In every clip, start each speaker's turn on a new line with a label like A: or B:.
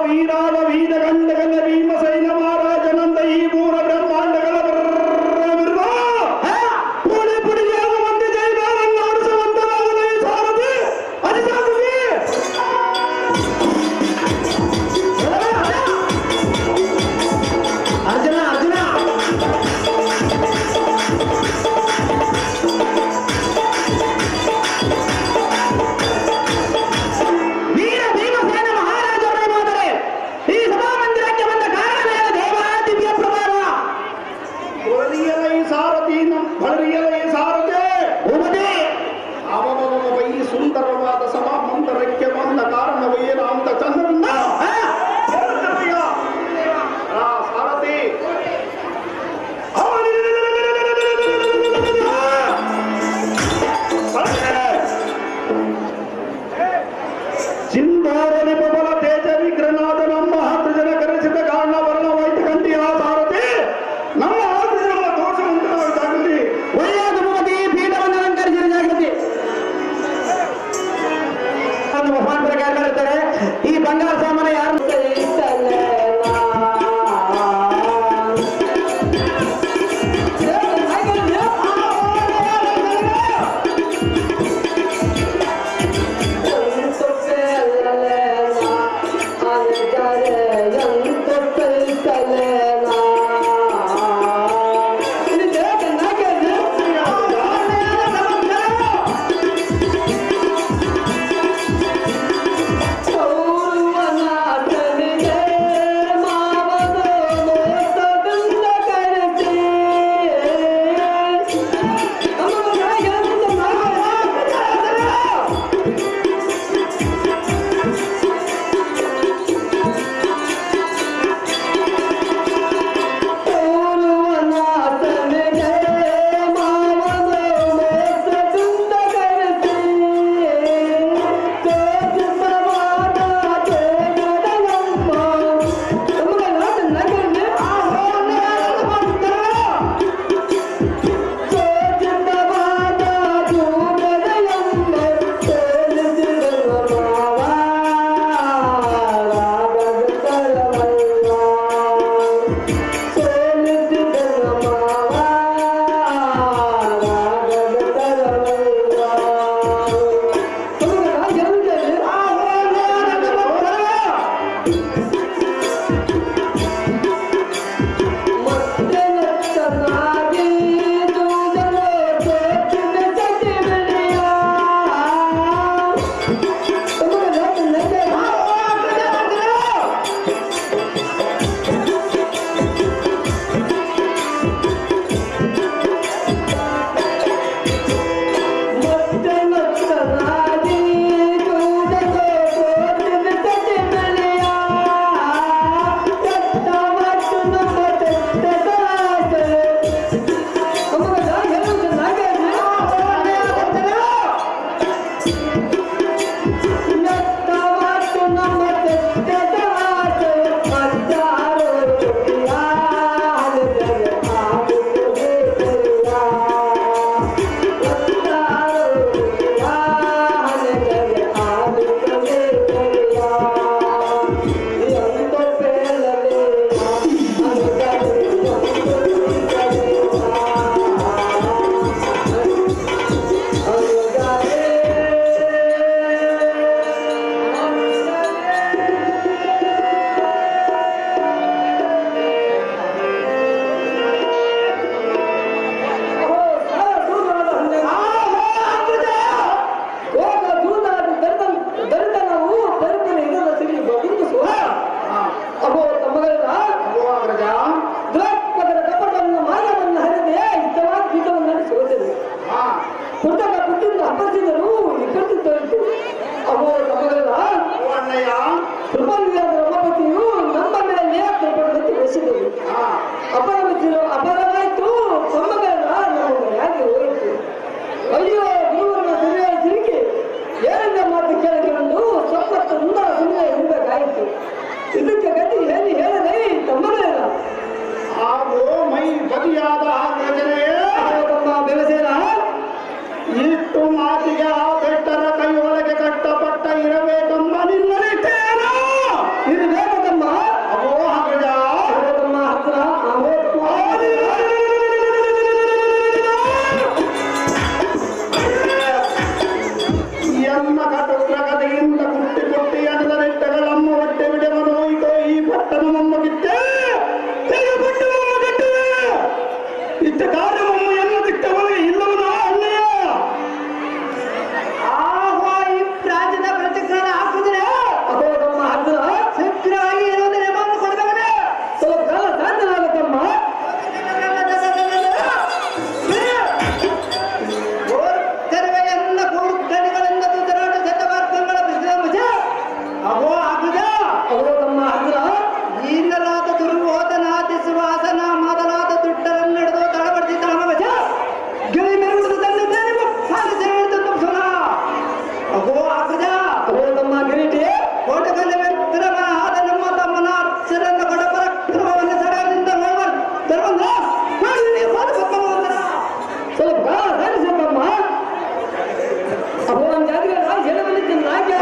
A: ವೀರಾದ ವೀರ ಗಂಡಗಲ ಭೀಮಸೈನ ಮಹಾರಾಜನಂದ ಈ ಮೂರ ಬ್ರಹ್ಮಾಂಡಗಳ ಪುಡಿ ಪುಡಿಯಾದ ಮಂದಿ ಜೈವಾರನ್ನು ಆಡಿಸುವಂತರಾಗದ ಈ ಸಾರಥಿ ಅಧಿಕಾರಕ್ಕೆ ಅರ್ಜುನ ಅರ್ಜುನ ಸುಂದರವಾದ ಸಭಾ ಮಂದಿರಕ್ಕೆ ಬಂದ ಕಾರಣವೇನು ಅಂತ ಚಂದ್ರನ್ನ ಸಾರಥಿ ಚಿಂತಾರಲಿ ಪ್ರಬಲ ತೇಜ ವಿಗ್ರಹನಾದ ನಮ್ಮ 10 ಜನ ಕರೆಸಿದ ಕಾರಣ ವರ್ಣವಾಯ್ತು ಕಂಡಿ ಆ ಸಾರಥಿ ನಮ್ಮ 10 ಜನ ದೋಷವಂತರಾದ ಜಾಗೃತಿ ವೈಯಾದ ಮುಗದಿ ಪೀಠವನ್ನು ಅಲಂಕರಿಸಿದ ಜಾಗೃತಿ ಮುಖಾಂತರ ಕರೆದಿರ್ತಾರೆ. ಈ ಬಂಗಾರ ಸಾಮಾನ್ಯ ಯಾರು ಇರಬೇಕೆಂಬ ನಿನ್ನಲಿಟ್ಟೇನು ಇರಬೇಕು ಇಷ್ಟ ಕಾರ್ಯವಮ್ಮ ಎನ್ನದಿಟ್ಟವನಿಗೆ ಇಲ್ಲವನ ಅಣ್ಣಯ್ಯ.
B: ಆಹೋ ಈ ರಾಜ್ಯದ ಪ್ರತಿಕ್ರಮಣ ಹಾಕಿದ್ರೆ
A: ಅಗೋ ತಮ್ಮ ಹತ್ತಿರ
B: ಶೀಘ್ರವಾಗಿ ಇರುವುದನ್ನೇ ಬಂದು ಕೊಡಬೇಕಂದ್ರೆ
A: ಸ್ವಲ್ಪ ಕಾಲ ಸಾಧ್ಯವಾಗುತ್ತಮ್ಮ.
B: ಕರುವೆಯನ್ನ ಕೂಡುಕಣಿಗಳಿಂದ ತುತರಾಟ ಶತಮಾರ್ಗಗಳ ಬಿಸಿಲ ಅಗೋ ಆಗುದ
A: ಅಗೋ ತಮ್ಮ ಹತ್ತಿರ
B: ಈಗಲಾದ ದುರ್ಬೋಧನಾದಿ ಸುವಾಸನ ಮೊದಲಾದ ದುಡ್ಡರನ್ನೆಡೆದು ತಳಬಡಿಸಿ ತಳಮಜ ಗಿಳಿ ಮೆರುವುದು ತಂದಿದ್ದೆ ನಿಮ್ಮ ಸಾಲಿಸಿ ಹೇಳ್ತಂದು ಸುನ ಅಗೋ ಆಗುದ
A: ಅಗೋ ತಮ್ಮ ಗಿರೀಟಿ
B: ಕೋಟಗಲ್ಲಿ ವ್ಯಕ್ತಿರಮ ಆದ ನಮ್ಮ ತಮ್ಮನ ಅಕ್ಷರನ್ನ ಕೊಡಪರ ಕ್ರಮವನ್ನು ಸಡಗರದಿಂದ ತರುವಂದ
A: ಸ್ವಲ್ಪ ಕಾಲ ಸಾಧಿಸಪ್ಪಮ್ಮ. ಅಗೋ ನಮ್ಮ ಜಾತಿಗೆ ನಾವು ಜನ ಬಂದಿದ್ದೀನಿ ನಾಕೆ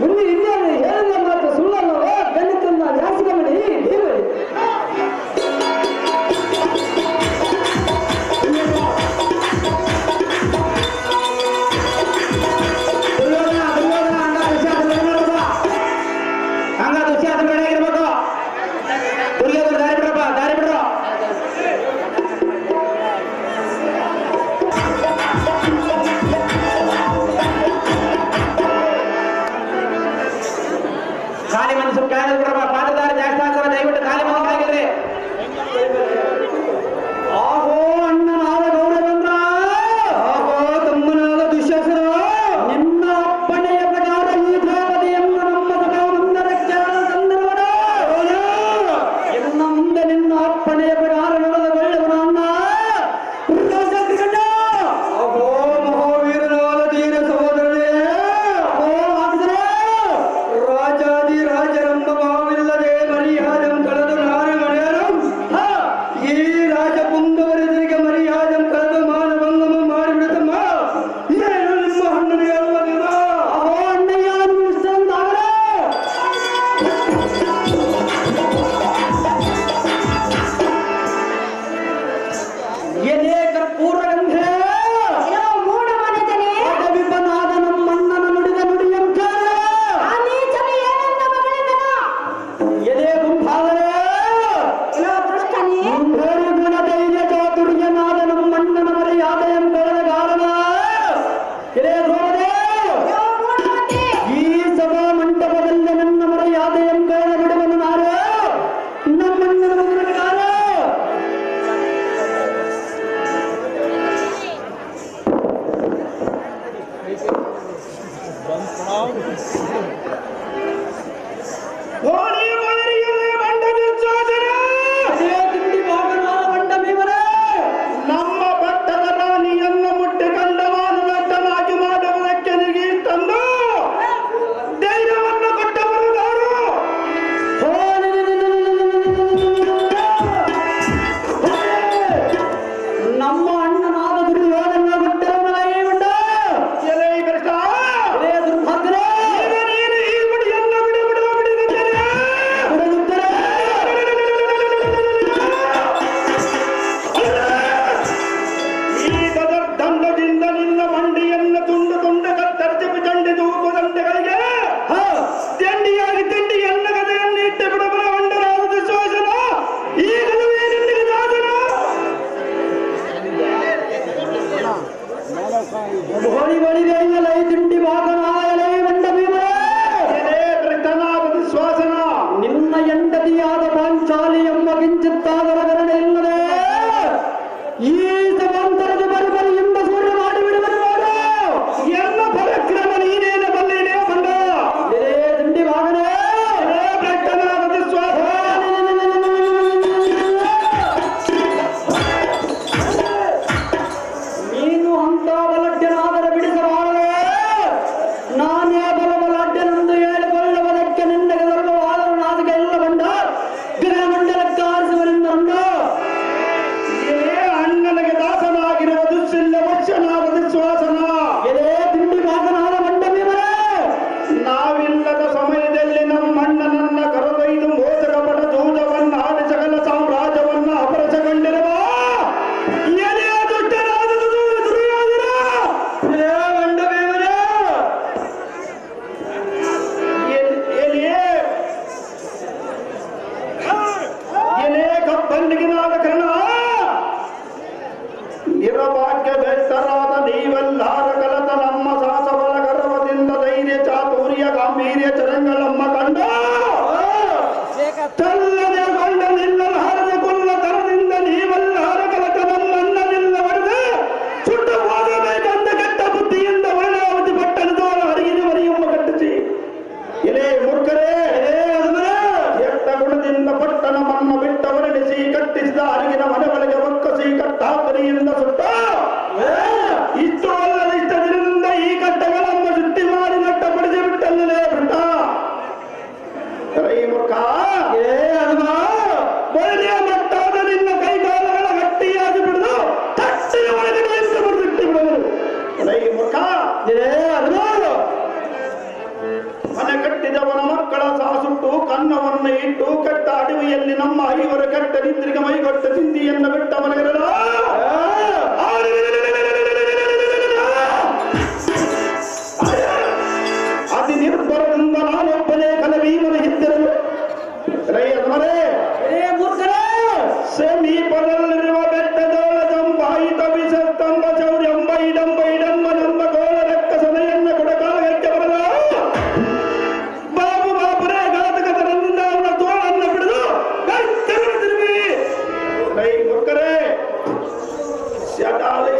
B: ಮುಂದೆ ಇದ್ದೇನೆ ಹೇಳಿದ ಮಾತ್ರ ಸುಳ್ಳಲ್ಲವೋ ಬೆನ್ನಿತನ್ನ ಜಾಸ್ತಿಗಮನಿ ದೇವರಿ
A: ಹಂಗ ದುಶ್ಯಾಸ ಬೇಡ ಆಗಿರ್ಬೇಕು ದುರ್ಯೋಧನ ದಾರಿ ಬಿಡ್ರಪ್ಪ ದಾರಿ ಬಿಡ್ರು ಖಾಲಿ ಮನಸ್ಸು ಕಾಯಲ್ ಬಿಡ್ರಪ್ಪ ಪಾದದಾರಿ ಜಾಸ್ತಿ ಹಾಕೋರ ದಯವಿಟ್ಟು ಖಾಲಿ ಮನಸ್ಸು ಆಗಿಲ್ರಿ
B: ಆಹೋ ಅಣ್ಣನಾದ ಗೌರವೇಂದ್ರ ಆಹೋ ತಮ್ಮನಾದ ದುಶ್ಯಾಸನ ನಿನ್ನ ಅಪ್ಪಣೆಯ ಪ್ರಕಾರ ಈ ದ್ರೌಪದಿಯನ್ನು ನಮ್ಮ ಸಭಾ ಮಂದಿರಕ್ಕೆ ತಂದಿರುವನ ಇನ್ನು ಮುಂದೆ ನಿನ್ನ ಅಪ್ಪಣೆಯ ಪ್ರಕಾರ ನಡೆದುಕೊಳ್ಳುವನ ಅಣ್ಣ ಅಹೋ ಮಹಾವೀರನಾದ ಧೀರ ಸಹೋದರನೇ ಅಹೋ ಹಾಕಿದರೆ ರಾಜಾದಿ ರಾಜರೆಂಬ ಭಾವಿಲ್ಲದೆ ಮರ್ಯಾದಂ ಕಳೆದು ನಾರ ಮನೆಯರು ಈ ರಾಜಪುಂಗವರೆದುರಿಗೆ ಮರ್ಯಾದಂ ಕಳೆದು ಮಾನಭಂಗಮ ಮಾಡಿಬಿಡುತ್ತಮ್ಮ ಏನು ನಿಮ್ಮ ಅಣ್ಣನಿಗೆ ಅಲ್ವದಿಲ್ಲ ಅಹೋ ಅಣ್ಣಯ್ಯ ಅನ್ನಿಸ್ತಂದಾಗಲೇ ಎಲೆ ಕರ್ಪೂರಗಂಧೆ ವಿಪನಾದ ನಮ್ಮಣ್ಣನ ನುಡಿದ ನುಡಿಯಂತ ಎದೆ ಗುಂಪಾದರೆ ಗುಣ ಧೈರ್ಯ ಚಾತುರ್ಯನಾದ ನಮ್ಮಣ್ಣನ ಮರ್ಯಾದೆಯಂ ಕಳೆದ ಕಾರಣ ಎಲೆ ದ್ರೋಣರೇ ಈ ಸಭಾ ಮಂಟಪದಲ್ಲಿ ನನ್ನ ಮರ್ಯಾದೆಯಂ ಕಳೆದ ನುಡಿವನ್ನು ನಾರು ನಮ್ಮಣ್ಣನ ಮಗನ ಕಾಲ
A: ಹೋಳಿ ಮನೆಯಲ್ಲಿ ಬಂಡ ದುರ್ಯೋಧನ
B: ಅದೇ ತಿಂಡಿ ಭಾಗನಾದ ಬಂಡ ಭೀಮನೇ
A: ನಮ್ಮ ಪಟ್ಟದ ರಾಣಿಯನ್ನು ಮುಟ್ಟಿಕೊಂಡ ಮಾನವಟ್ಟನಾಗಿ ಮಾಡುವುದಕ್ಕೆ ನಿಗಿ ತಂದು ಧೈರ್ಯವನ್ನು ಕೊಟ್ಟವರು ಯಾರು
B: ನಮ್ಮ ಅಣ್ಣನಾದ ದುರ್ಯೋಧನ ಹುಟ್ಟಿರವನಾಗಿ ಉಂಡ
A: ಎಲೆ ಕೃಷ್ಣ
B: ಅದೇ ದುರ್ಭಾಗ್ಯನೇ
A: ಈಗ ನೀನು ಈ ಬಿಡಿಯನ್ನು ಬಿಡುಗಡೆ ಕಟ್ಟಿದವನ ಮಕ್ಕಳ ಸಾಸುಟ್ಟು ಕನ್ನವನ್ನು ಇಟ್ಟು ಕೆಟ್ಟ ಅಡವಿಯಲ್ಲಿ ನಮ್ಮ ಐವರ ಕೆಟ್ಟ ನಿದ್ರಿಗೆ ಮೈಗೊಟ್ಟ ಚಿಂತೆಯನ್ನು ಬಿಟ್ಟ ಮನೆಯಲ್ಲ ಅತಿ ನಿರ್ಭರದಿಂದ ನಾನೊಬ್ಬನೇ ಕಲವೀಮನ ಹಿಂದಿರಲು ರೈಯರೇ ಸಮೀಪದಲ್ಲಿರುವ ಬೆಟ್ಟದೊಳದಂಬಾಯಿತ ವಿಸಸ್ತಂಭ ಚೌರ್ಯಂಬ ಇಡಂಬ ಇಡಂಬ ನಮ್ಮ ಗೋಳ ಲೆಕ್ಕ ಸದೆಯನ್ನ ಕೊಡಕಾಲಕ್ಕೆ ಬರಲ ಬಾಬು ಬಾಬುರೇ ಘಾತಕತನದಿಂದ ಅವನ ತೋಳನ್ನು ಬಿಡಲು ತಿರುಗಿ ರೈ ಮುರ್ಕರೇ ಶಟಾಲೆ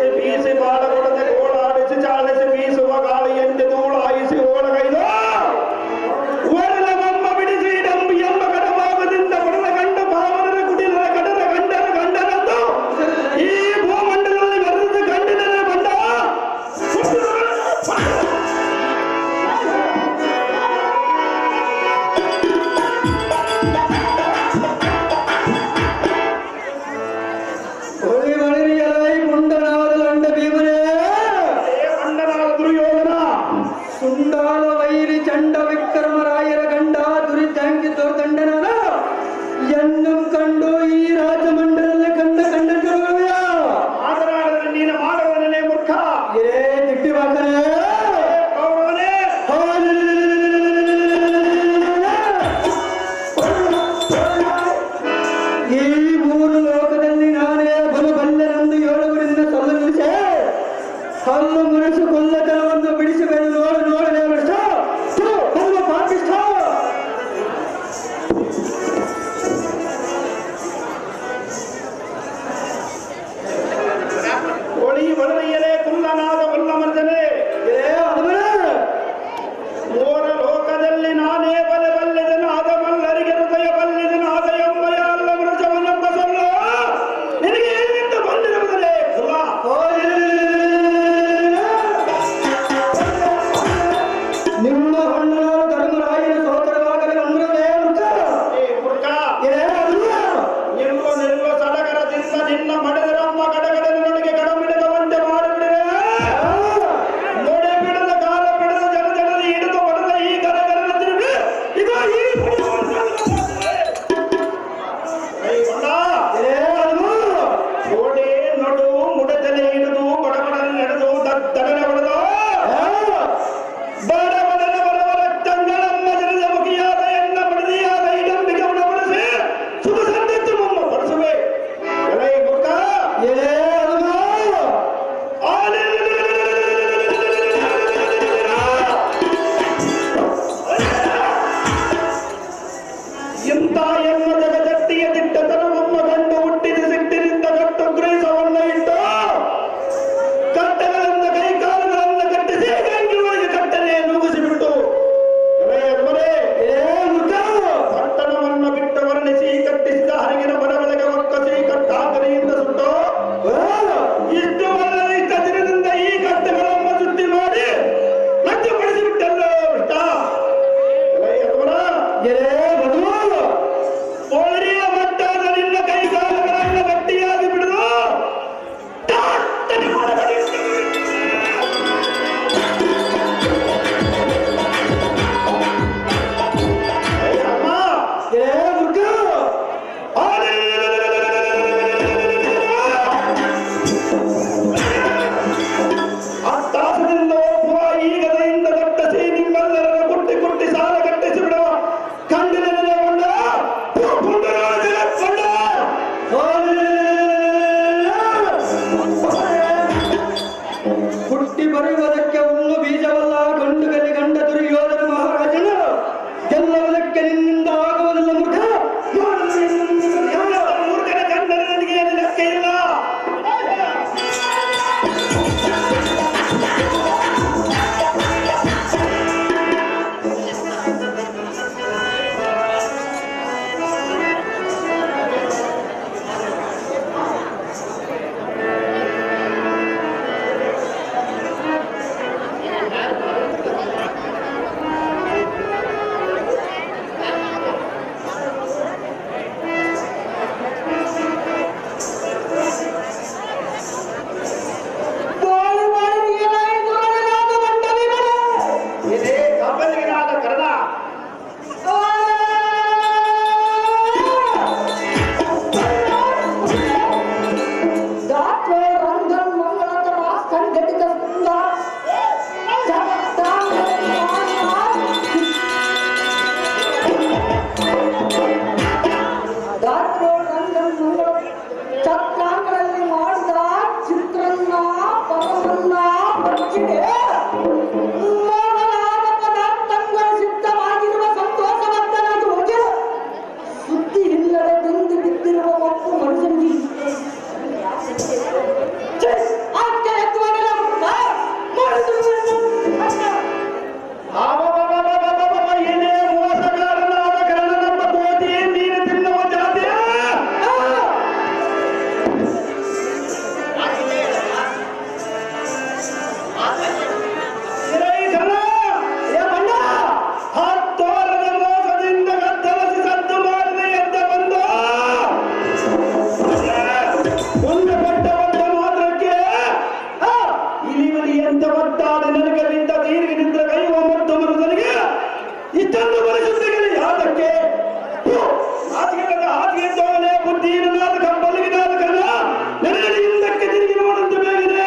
A: ಇಷ್ಟೊಂದು ಪರಿಶುದ್ಧಿಗಳು ಯಾತಕ್ಕೆ? ಹಾಸಿಗೆ ತೋಲೆ ಬುದ್ಧಿ ನಾದ ಕಂಪಲ್ಲಿಗೆ ನಾದ ಕನ್ನ ನೆರಳಿ ಹಿಂದಕ್ಕೆ ತಿರುಗಿ ನೋಡಂತೆ ಬೇಗಿದೆ.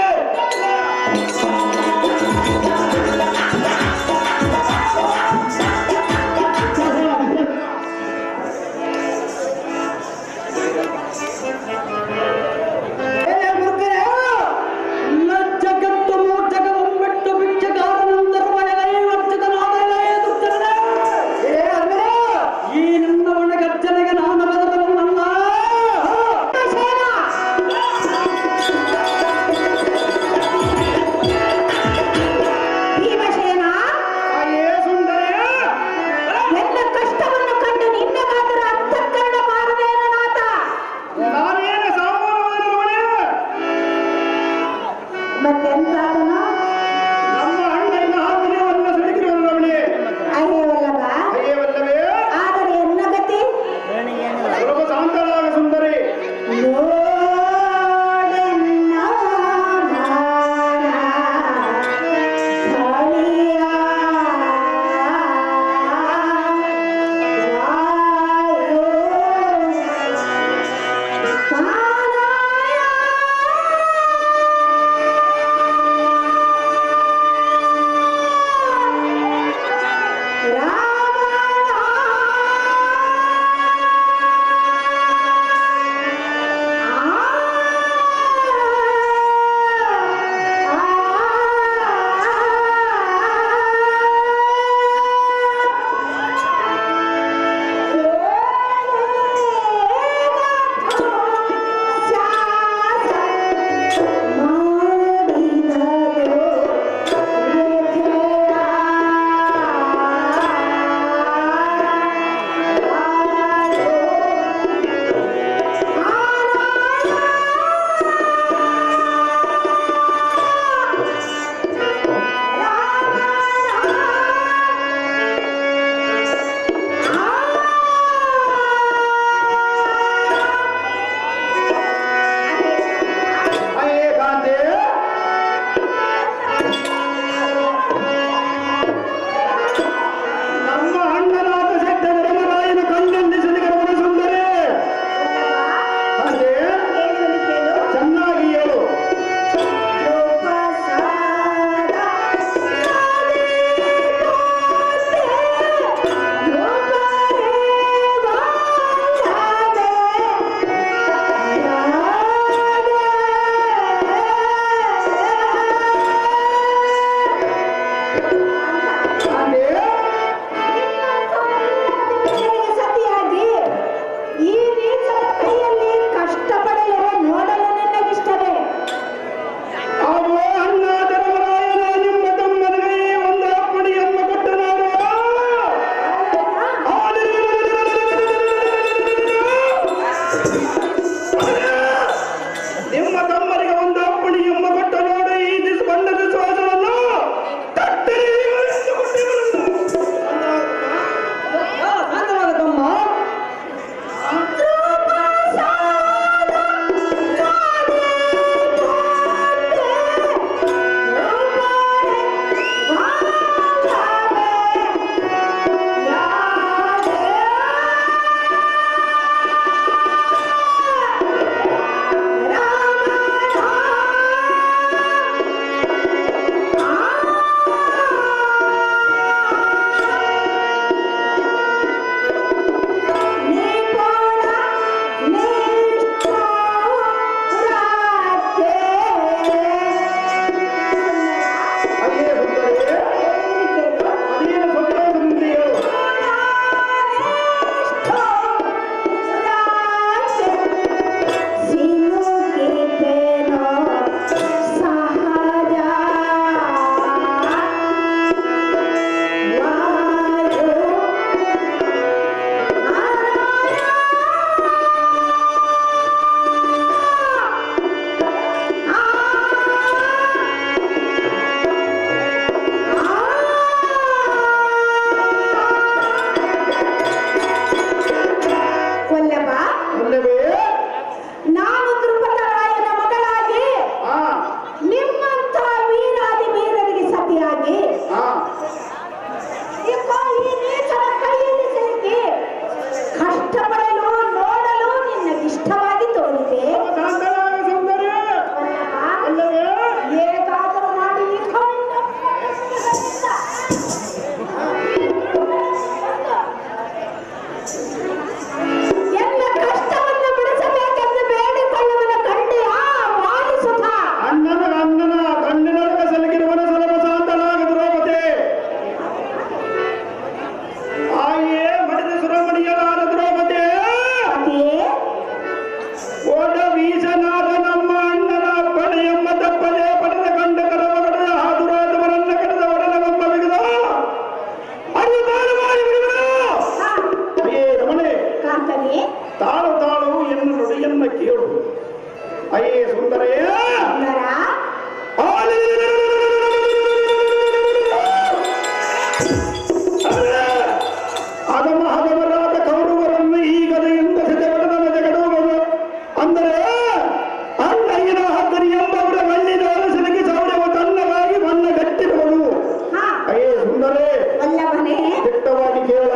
A: ವಲ್ಲಭರೇ
C: ವಲ್ಲಭನೇ
A: ದಿಟ್ಟವಾಗಿ ಕೇಳ.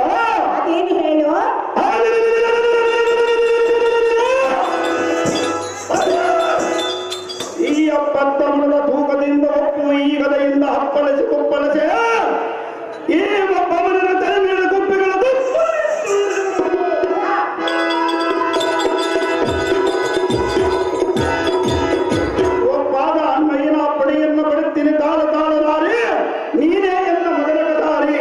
C: ಅದೇನು ಹೇಳು.
A: ಈ 70 ಮಣದ ತೂಕದಿಂದ ಒಪ್ಪು ಈ ಗದೆಯಿಂದ ಹಪ್ಪಳಿಸಿ ಕುಪ್ಪಳಿಸಿ ಈ ಒಬ್ಬವನ ತಲೆ ಮೇಲೆ ಕುಪ್ಪಿಗಳ ಒಪ್ಪಾದ ಅಣ್ಣಯ್ಯನ ಪಡೆಯನ್ನು ಪಡುತ್ತೀನಿ ತಾಳ ತಾಳಲಾರಿ ನೀನೇ ಎನ್ನ ಮೊದಲ ದಾರಿ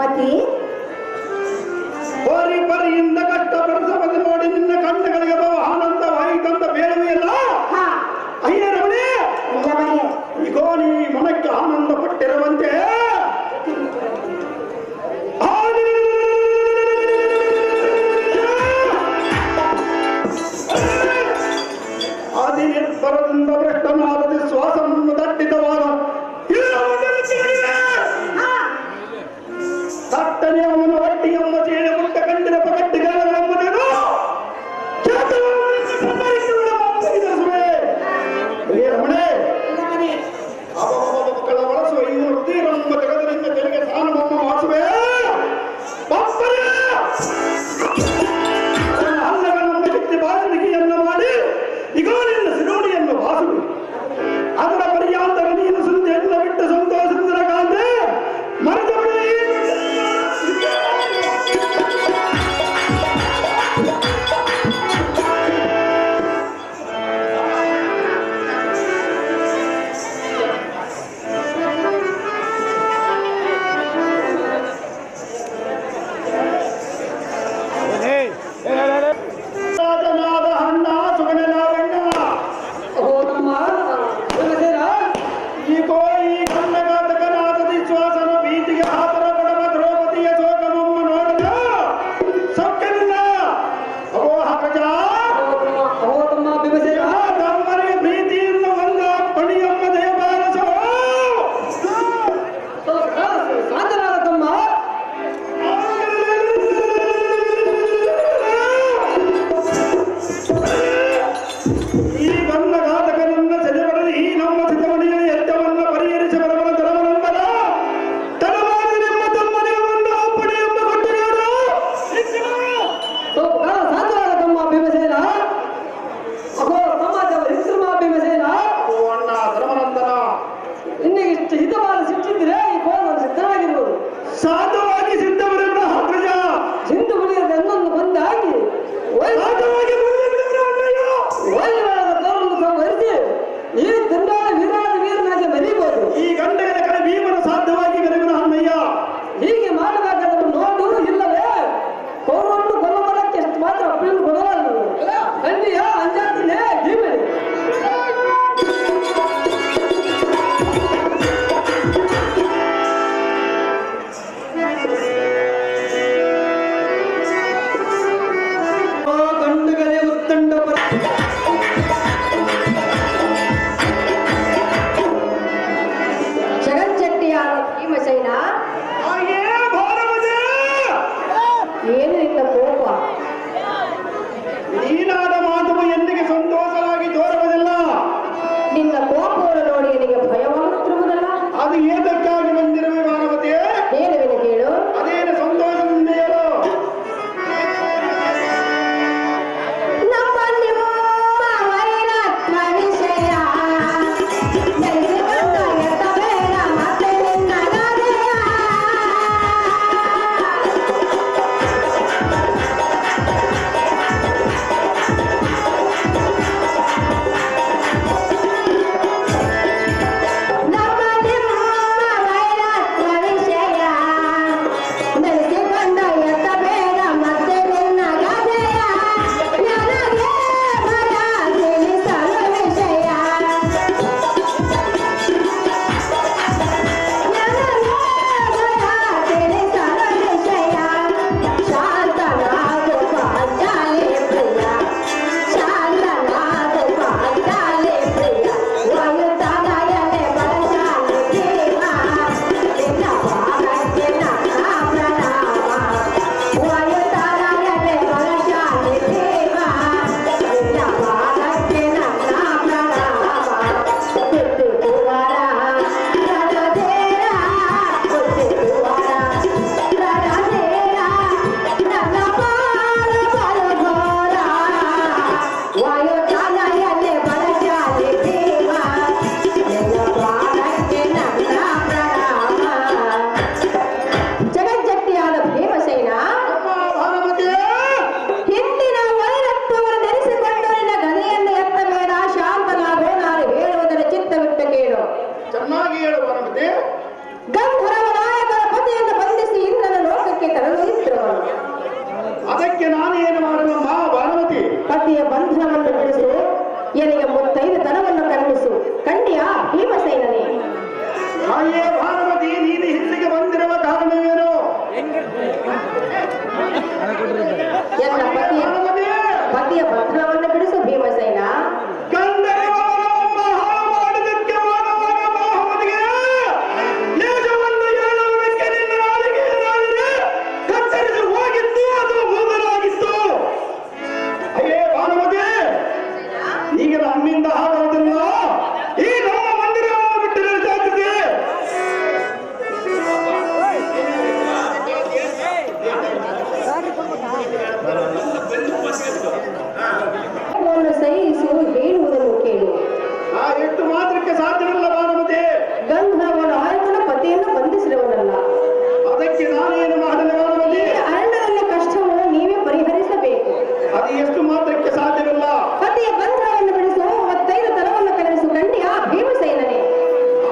C: ಪತಿ
A: ಪರಿಯಿಂದ ಕಷ್ಟಪಡಿಸಬದು ನೋಡಿ ನಿನ್ನ ಕಣ್ಣುಗಳಿಗೆ ಬರುವ ಆನಂದವಾಯಿತಂತ ಬೇಡುವೆಯಲ್ಲ.
C: ಹಾ
A: ಅಯ್ಯ ರಮಣಿ,
C: ಯಮನೇ
A: ಈಗೋ ನೀ ಮನಕ್ಕೆ ಆನಂದ ಪಟ್ಟಿರುವಂತೆ ಆದಿ ನಿರ್ಭರದಿಂದ ಭ್ರಷ್ಟನಾದ ಶ್ವಾಸವನ್ನು ದಟ್ಟಿತವಾದ ತಟ್ಟನೆ ಅವನ ಒಟ್ಟಿಯಮ್ಮ ಚೇಳೆ ಮುಟ್ಟ ಕಂಡಿನ ಪಗಟ್ಟಿಗಾರಗಳೆಂಬುದೇನು ರಮಣೆ
C: ಯಮನೇ
A: ಮಕ್ಕಳ ಬಳಸುವ ಈ ವೃತ್ತಿಯನ್ನು
C: ಎಲ್ಲ ಪತಿಯ ಪತ್ರವನ್ನು ಬಿಡಿಸು ಭೀಮಸೇನ.
A: ಈಗ ನಮ್ಮಿಂದ ಆಗೋದಿಲ್ಲ, ಈ ನಮ್ಮ ಮಂದಿರವನ್ನು ಬಿಟ್ಟು ನಡೆಸಾಗ್ತದೆ.
C: ಸಹಿಸು ಹೇಳುವುದನ್ನು ಕೇಳು.
A: ಆ ಎಷ್ಟು ಮಾತ್ರಕ್ಕೆ ಸಾಧ್ಯವಿಲ್ಲ ಭಾನುಮತಿ.
C: ಗಂಧರ್ವನ ಆಯತನ ಪತಿಯನ್ನು ಬಂಧಿಸಿರುವನಲ್ಲ,
A: ಅದಕ್ಕೆ ನಾನೇನು ಮಾಡಲು ಭಾನುಮತಿ?
C: ಅರಣ್ಯದಲ್ಲಿ ಕಷ್ಟವನ್ನು ನೀವೇ ಪರಿಹರಿಸಬೇಕು.
A: ಅದು ಎಷ್ಟು ಮಾತ್ರಕ್ಕೆ ಸಾಧ್ಯವಿಲ್ಲ.
C: ಪತಿಯ ಬಂಧನವನ್ನು ಬಿಡಿಸು, 35 ತರವನ್ನು ಕಳುಹಿಸು ಗಂಡಿಯ ಭೀಮಸೇನನೇ.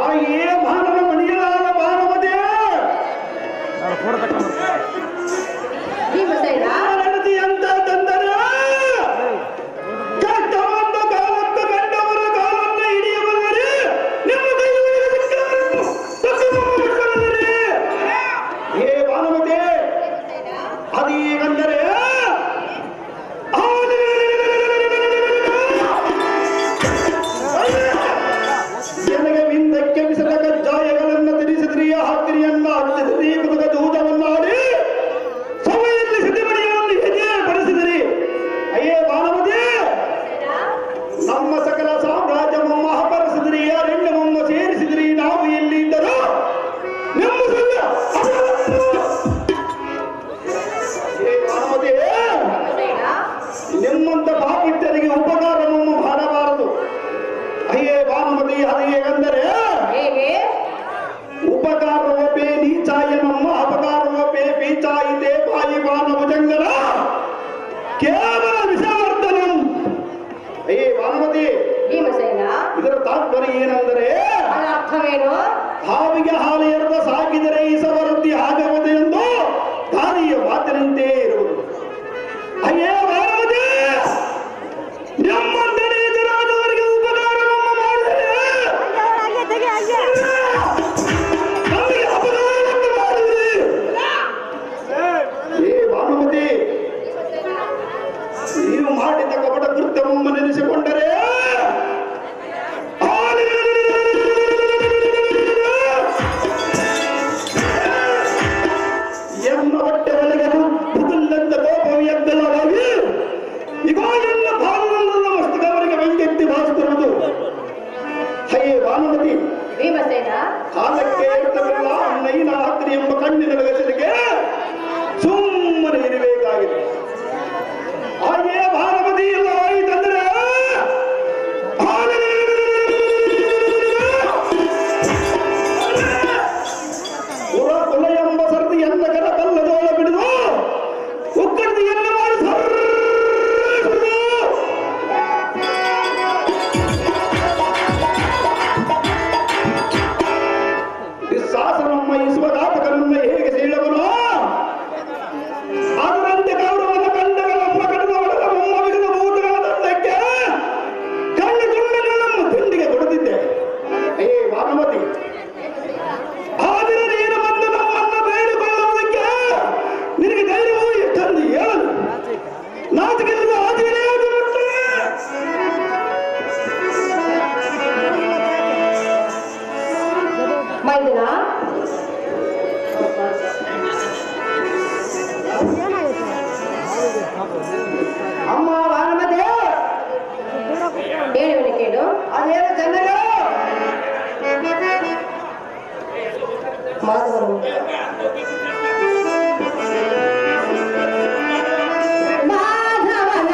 A: ಆ ಏ ಮಾನವ ಮಣಿಯಲಾದ ಭಾನುಮತಿ.
C: ಭೀಮಸೇನ
A: ಹೆಂಡತಿ ಅಂತ ತಂದರೆ ಕಷ್ಟವನ್ನು ಕಾಲಕ್ಕೆ ಕಂಡವರ ಕಾಲನ್ನು ಹಿಡಿಯಬಲ್ಲರೆ ನಿಮ್ಮ ಕೈಯಲ್ಲಿ ಸಿಕ್ಕವರನ್ನು ತಪ್ಪಿಸಿಕೊಳ್ಳಬಲ್ಲರೆ. ಏ ಭಾನುಮತಿ, ಅದು ಹೇಗೆಂದರೆ ನನಗೆ ವಿಂದಕ್ಕೆ ಬಿಸಿದ ಕಜ್ಜಾಯಗಳನ್ನು ಧರಿಸಿದ್ರಿ, ಹಾಕಿರಿಯನ್ನ ಹಚ್ಚಿದ್ರಿ, ಮುದುಗ ದೂತವನ್ನಾಡಿ ಸಭೆಯಲ್ಲಿ ಸಿದ್ಧಮಣಿಯನ್ನು ಹೆಜ್ಜೆ ಪಡಿಸಿದಿರಿ. ಅಯ್ಯೇ ಭಾನುಮತಿ, ನಮ್ಮ ಸಕಲ ಸಾಮ್ರಾಜ್ಯ ಮೊಮ್ಮ ಹಬ್ಬರಿಸಿದ್ರಿ, ಅರಣ್ಯ ಮೊಮ್ಮ ಸೇರಿಸಿದ್ರಿ. ನಾವು ಎಲ್ಲಿ ಇದ್ದರೂ ನಮ್ಮ ಏ ಭಾನುಮತಿ, ನಿಮ್ಮಂತ ಪಾಪಿಟ್ಟರಿಗೆ ಉಪಕಾರ ಮೊಮ್ಮ ಮಾಡಬಾರದು. ಅಯ್ಯೇ ಭಾನುಮತಿ, ಅದು ಹೇಗೆಂದರೆ
C: ಹೇಗೆ?
A: ಉಪಕಾರವಪೇ ನೀಚಾಯ ನಮ್ಮ ಅಪಕಾರವಪೇ ಪೀಚಾಯಿತೆ ಪಾಯಿ ಬಾನಭುಜಂಗನ ಕೇವಲ ವಿಷವರ್ಧನಂ. ಅಯ್ಯೇ ಭಾನುಮತಿ,
C: ಭೀಮಸೇನ
A: ಇದರ ತಾತ್ಪರ್ಯ ಏನೆಂದರೆ
C: ಅದರ ಅರ್ಥವೇನು?
A: ಹಾವಿಗೆ ಹಾಲು ಎರೆದ ಸಾಕಿದರೆ ಈಸವೃದ್ಧಿ ಆಗಬಹುದು ಎಂದು ದಾರಿಯ ಮಾತಿನಂತೆ ಇರುವುದು. ಅಯ್ಯೇ ಭಾನುಮತಿ, ನಮ್ಮಂತೆ ನೀಚರಾದವರಿಗೆ ಉಪಕಾರವನ್ನು ಮಾಡಿದರೆ ನಮಗೆ ಅಪಕಾರವನ್ನು ಮಾಡಿದರೆ. ಏ ಭಾನುಮತಿ, ನೀವು ಮಾಡಿದ ಕಪಟ ಕೃತ್ಯವನ್ನು ನೆನೆಸಿಕೊಂಡರೆ ಎನ್ನ ಹೊಟ್ಟೆ ಒಳಗೆ ಬುಗುಲ್ಲಂತ ಕೋಪವು ಎದ್ದಲವಾಗಿ ಈಗ ಎಲ್ಲ ಭಾಗವನ್ನ ಮಸ್ತಕವರಿಗೆ ಬೆಂಗೆತ್ತಿ ಭಾವಿಸುತ್ತಿರುವುದು. ಹೇ ಭಾನುಮತಿ,
C: ಭೀಮಸೇನ
A: ಕಾಲಕ್ಕೆ ಇರ್ತವಿಲ್ಲ ನೈನ ಹತ್ತಿರ ಎಂಬ ಕಣ್ಣಿನ ಗಸಲಿಗೆ ಸುಮ್ಮನೆ ಇರಬೇಕಾಗಿದೆ. ಹಾಗೆ ಭಾನುಮತಿ ಎಲ್ಲ ಆಯಿತಂದ್ರೆ ಪುರ ಕುಲ ಎಂಬ ಸರ್ದಿ ಎಲ್ಲ ಕರ ಕಲ್ಲದೋಳ ಬಿಡುದು ಉಕ್ಕಡ್ದು ಎಲ್ಲ ಮಾಡಿ ಶಾಸನಮ್ಮ ಈಶ್ವರಾತಕನನ್ನ ಹೇಗೆ ಸೀಳವನು ಅದರಂತೆ ಗೌರವವನ್ನು ಕಂಡಗಳಮ್ಮ ಕಡಿದ ಒಳಗ ಮೊಮ್ಮ ಬಿಗಿದ ಬೂಟಗಳ ದಂಡಕ್ಕೆ ಕಣ್ಣು ತುಂಡಗಳನ್ನು ತಿಂಡಿಗೆ ಕೊಡುತ್ತಿದ್ದೆ. ಏ ಭಾನುಮತಿ, ಆದರೆ ನೀನು ಬಂದು ನಮ್ಮನ್ನು ಬೇಡಿಕೊಳ್ಳುವುದಕ್ಕೆ ನಿನಗೆ ಧೈರ್ಯವು ಎಷ್ಟೊಂದು ಹೇಳಲು ನಾಚಿಕೆಲ್ಲದ ಆದಿರೇ
C: ಮೈದುನ
B: ಅಮ್ಮ ಭಾನುಮತಿ,
C: ಹೇಳುವನು ಕೇಳು.
B: ಅದೇನು ಚೆನ್ನಾಗ
C: ಮಾಧವರು ಮಾಧವನ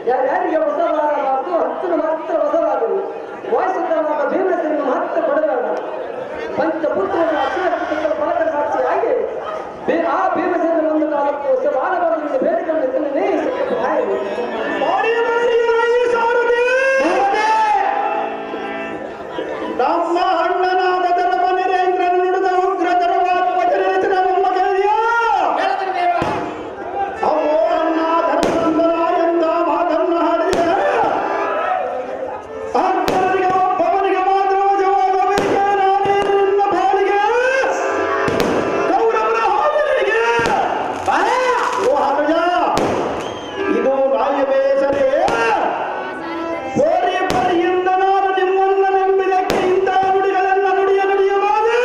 B: ಯಾರ್ಯಾರಿಗೆ ಹೊಸವಾಗಬಾರ್ದು ಹತ್ತಿರ ಮಾತ್ರ ಹೊಸವಾಗಲಿ ವಾಯಿಸುತ್ತವಾದ ಭೀಮಸೇನ ಮಾತ್ರ ಕೊಡಬೇಡ ಪಂಚಪುತ್ರನ ಅಕ್ಷರ ಫಲಕ ಸಾಕ್ಷಿಯಾಗಿ ಆ ಭೀಮಸೇನ ಒಂದು ಕಾಲಕ್ಕೆ ಹೊಸವಾಗಬಾರದು ಬೇಡಿಕೊಂಡಿದ್ದೇನೆ
A: ನಮ್ಮ ಅಣ್ಣನಾದ ಧರ್ಮ ನರೇಂದ್ರ ನುಡಿದ ಉಗ್ರ ಧರ್ಮವಾದ ವಚನ ರಚನೆ ಮೊಮ್ಮಗಲಿಯ ಅವೋ ಅಣ್ಣ ಧರ್ಮನಂದನ ಎಂದ ಮಾತನ್ನ ಹಾಡಿದ ಅರ್ಥನಿಗೆ ಒಬ್ಬವನಿಗೆ ಮಾತ್ರ ವಶವಾಗಬೇಕೆ ನಾನೇ ನಿನ್ನ ಬಾಳಿಗೆ ಕೌರವರ ಹಾದಿಗೆ ಓ ಹನುಜ ಇದು ರಾಯವೇ ಸರಿ ಹೋರಿ ಪರಿಯಿಂದ ನಾನು ನಿಮ್ಮನ್ನ ನಂಬಿದಕ್ಕೆ ಇಂಥ ನುಡಿಗಳನ್ನ ನುಡಿಯಬಾರದು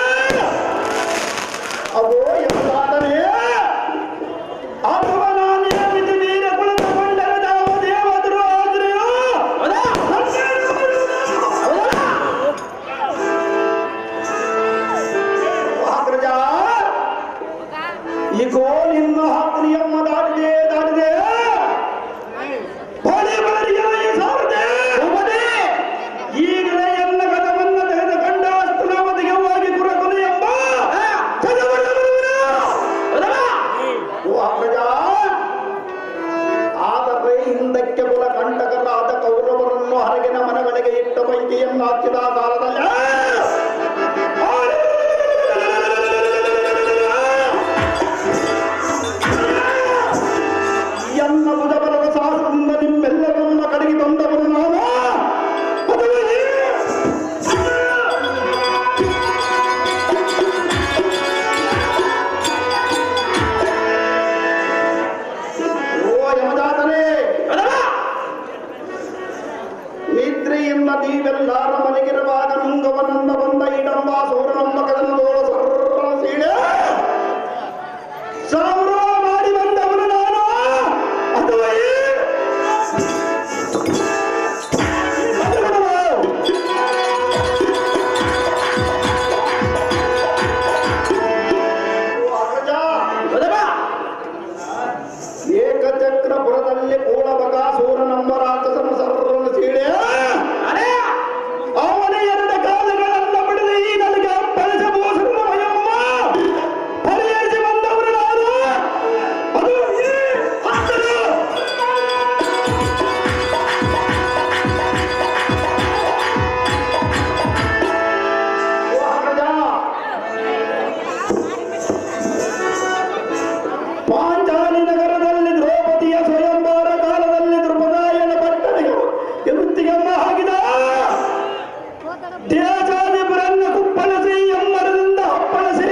A: ಅವೋ ಎಂದಾದರೆ ಅಥವಾ ನಾನು ಮಿತಿ ಮೀರ ಕುಳಿತುಕೊಂಡರೆ ನಾವು ದೇವದರು ಆದ್ರೆಯೋ ಅಗ್ರಜ ಈಗೋ ನಿನ್ನ ಹಾಕ್ರಿಯಮ್ಮ ದಾಟಿದೆ ಬಳಿ ಬಳಿಯಾಗಿ ಸಾರದೆ ಈಗಲೇ ಎಲ್ಲ ಕದವನ್ನ ತೆಗೆದುಕೊಂಡ ಅಸ್ತನಾವತಿಗೆ ಹೋಗಿ ಕುರಕುಲು ಎಂಬ ಆದರೆ ಹಿಂದಕ್ಕೆ ಕುಲ ಕಂಟಕರಾದ ಕೌರವರನ್ನು ಹೊರಗಿನ ಮನೆಗಳಿಗೆ ಇಟ್ಟ ಪೈಕಿಯನ್ನು ಹಚ್ಚಿದ ಕಾಲದಲ್ಲಿ ಎನ್ನ ಬುಧಬಲದ ಸಾಹಸದಿಂದ ನಿಮ್ಮೆಲ್ಲರನ್ನ ಕಡೆಗೆ ತಂದವರು ನಾನು ಓ ಯಮಜಾತನೇ ನಿದ್ರೆಯಿಂದ ನೀವೆಲ್ಲಾರ ಮನೆಗಿರುವಾಗ ನುಂಗವನಂದ ಬಂದ ಇಡಂಬ ಸೌರನಂಬ ಕದನ ತೋಳ ಸರ್ರ ಸೀಳೆ ಸಾವಿರ ಮಾಡಿ ಬಂದವರು ನಾನು ಅಥವಾ ಏಕಚಕ್ರಪುರದಲ್ಲಿ ಕೂಳಬಕ ಸೂರನಂಬ ರಾಕ್ಷಸನ ಸರ್ರನ್ನು ಸೀಳೆ ಅವನ ಎರಡು ಕಾಲುಗಳನ್ನ ಬಿಡದೆ ಈ ನನಗೆ ಅಪ್ಪಳಿಸಬಹುದು ಭಯಮ್ಮ ಪರಿಹರಿಸಿ ಬಂದವರು ನಾನು ಅದು ಪಾಂಚಾಲಿ ನಗರದಲ್ಲಿ ದ್ರೌಪದಿಯ ಸ್ವಯಂವರ ಕಾಲದಲ್ಲಿ ದ್ರುಪದಾಯನ ಪಟ್ಟಣಿಗೆ ಎರುತ್ತಿಗೆಮ್ಮ ಹಾಕಿದ ದೇಶಾಧಿಪರನ್ನ ಕುಪ್ಪಳಿಸಿ ಎಮ್ಮರದಿಂದ ಅಪ್ಪಳಿಸಿ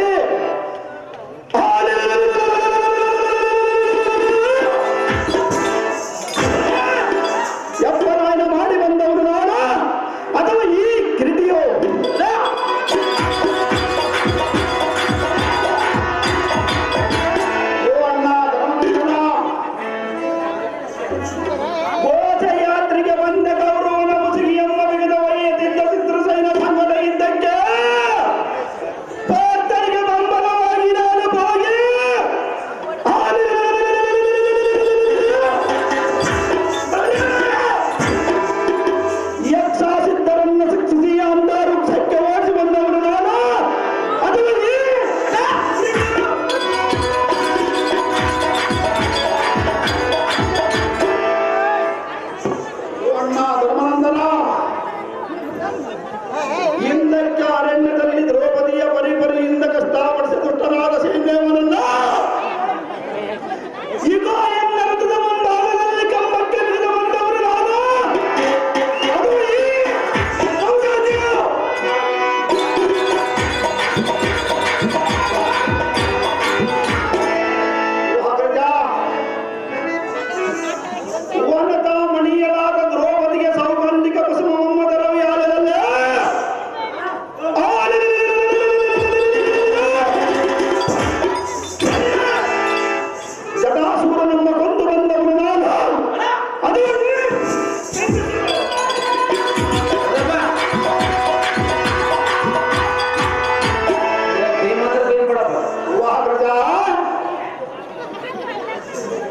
A: ಎಪ್ಪರಾಯನ ಮಾಡಿ ಬಂದವರು ನಾನು ಅಥವಾ ಈ ಕೃತಿಯೋ ಘೋಷಯಾತ್ರೆಗೆ ಬಂದ ಕೌರವನ ಮುಸುಗಿಯಮ್ಮ ಬಿಗಿದ ಒಯ್ಯದಿದ್ದ ಚಿತ್ರಸೈನ ಸಂಘದ ಇದ್ದಕ್ಕೆ ಪಾರ್ಥನಿಗೆ ಬೆಂಬಲವಾಗಿ ನಾನು ಹೋಗಿ ಯಕ್ಷಾಸಿದ್ಧರನ್ನು ಶಿಕ್ಷಿಸಿ ಅಂತ ವೃಕ್ಷಕ್ಕೆ ಓಡಿಸಿ ಬಂದವರು ನಾನು ಅದು ಅಣ್ಣ ಧರ್ಮಾನಂದನ ಹಿಂದಕ್ಕೆ ಅರಣ್ಯದಲ್ಲಿ ದ್ರೌಪದಿಯ ಪರಿಪರಿಯಿಂದ ಕಷ್ಟಪಡಿಸಿ ದುಷ್ಟನಾದ ಸೈನ್ಯವನನ್ನ ಈಗ ಎನ್ನ ರಥದ ಮುಂಭಾಗದಲ್ಲಿ ಕಂಬಕ್ಕೆ ಬಿದ್ದು ಬಂದವರು ನಾನು ಅದು ಈ ಸಂಗಾತಿಯು. ವನತ ಮಣಿಯಲಾದ ದ್ರೌಪದಿಗೆ ಸೌಗಂಧಿಕ ಕುಸುಮ ಮೊಹಮ್ಮದರ ವ್ಯಾಲದಲ್ಲಿ ಜಟಾಸೂರನನ್ನ ಕೊಂದು ಬಂದವರು ನಾನು ಅದು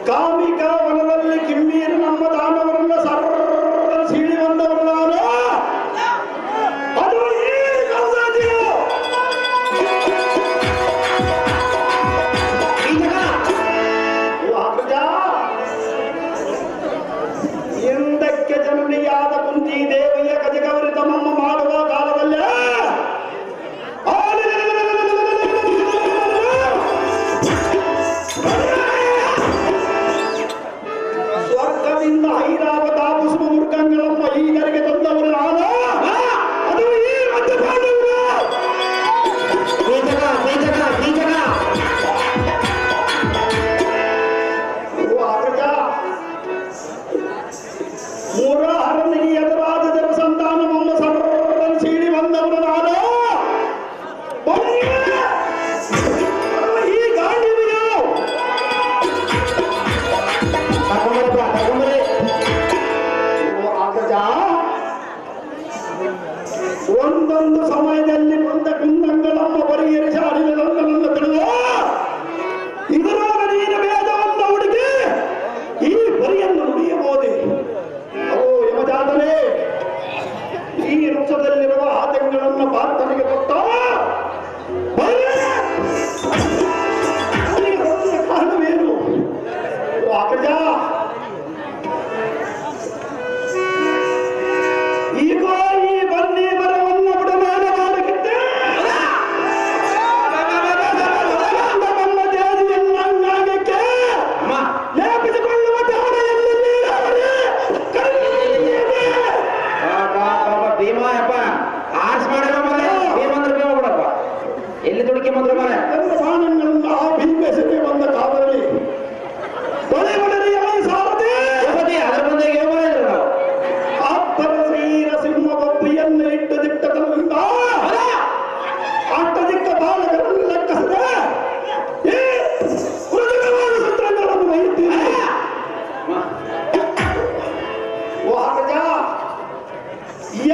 A: ಕಾಮಿಕ ವನದಲ್ಲಿ ಕಿಮ್ಮೀರು ನಮ್ಮ ದಾನವರನ್ನ
B: ಬಂದ್ರು ಮನೆ
A: ಬಾಣಗಳಿಂದ ಭೀಮೆಸೆಗೆ ಬಂದ ಕಾಲದಲ್ಲಿ ಕೊಲೆಗಡರಿಯಲ್ಲಿ ಸಾರದೆ
B: ಅದರ ಮುಂದೆ ಏನು ಮಾಡಿದ್ರು ನಾವು
A: ಆತ್ತರ ಶ್ರೀರ ಸಿಂಹ ಬೊಬ್ಬಿಯನ್ನು ಇಟ್ಟು ದಿಟ್ಟತನದಿಂದ ಅಟ್ಟದಿಕ್ಕ ಬಾಲಕರನ್ನು ಲೆಕ್ಕಿಸದೆ ಈ ಕೃತಕವಾದ ಸೂತ್ರಗಳನ್ನು ಒಯ್ಯುತ್ತೀರಿ. ಓ ಅಗ್ರಜ,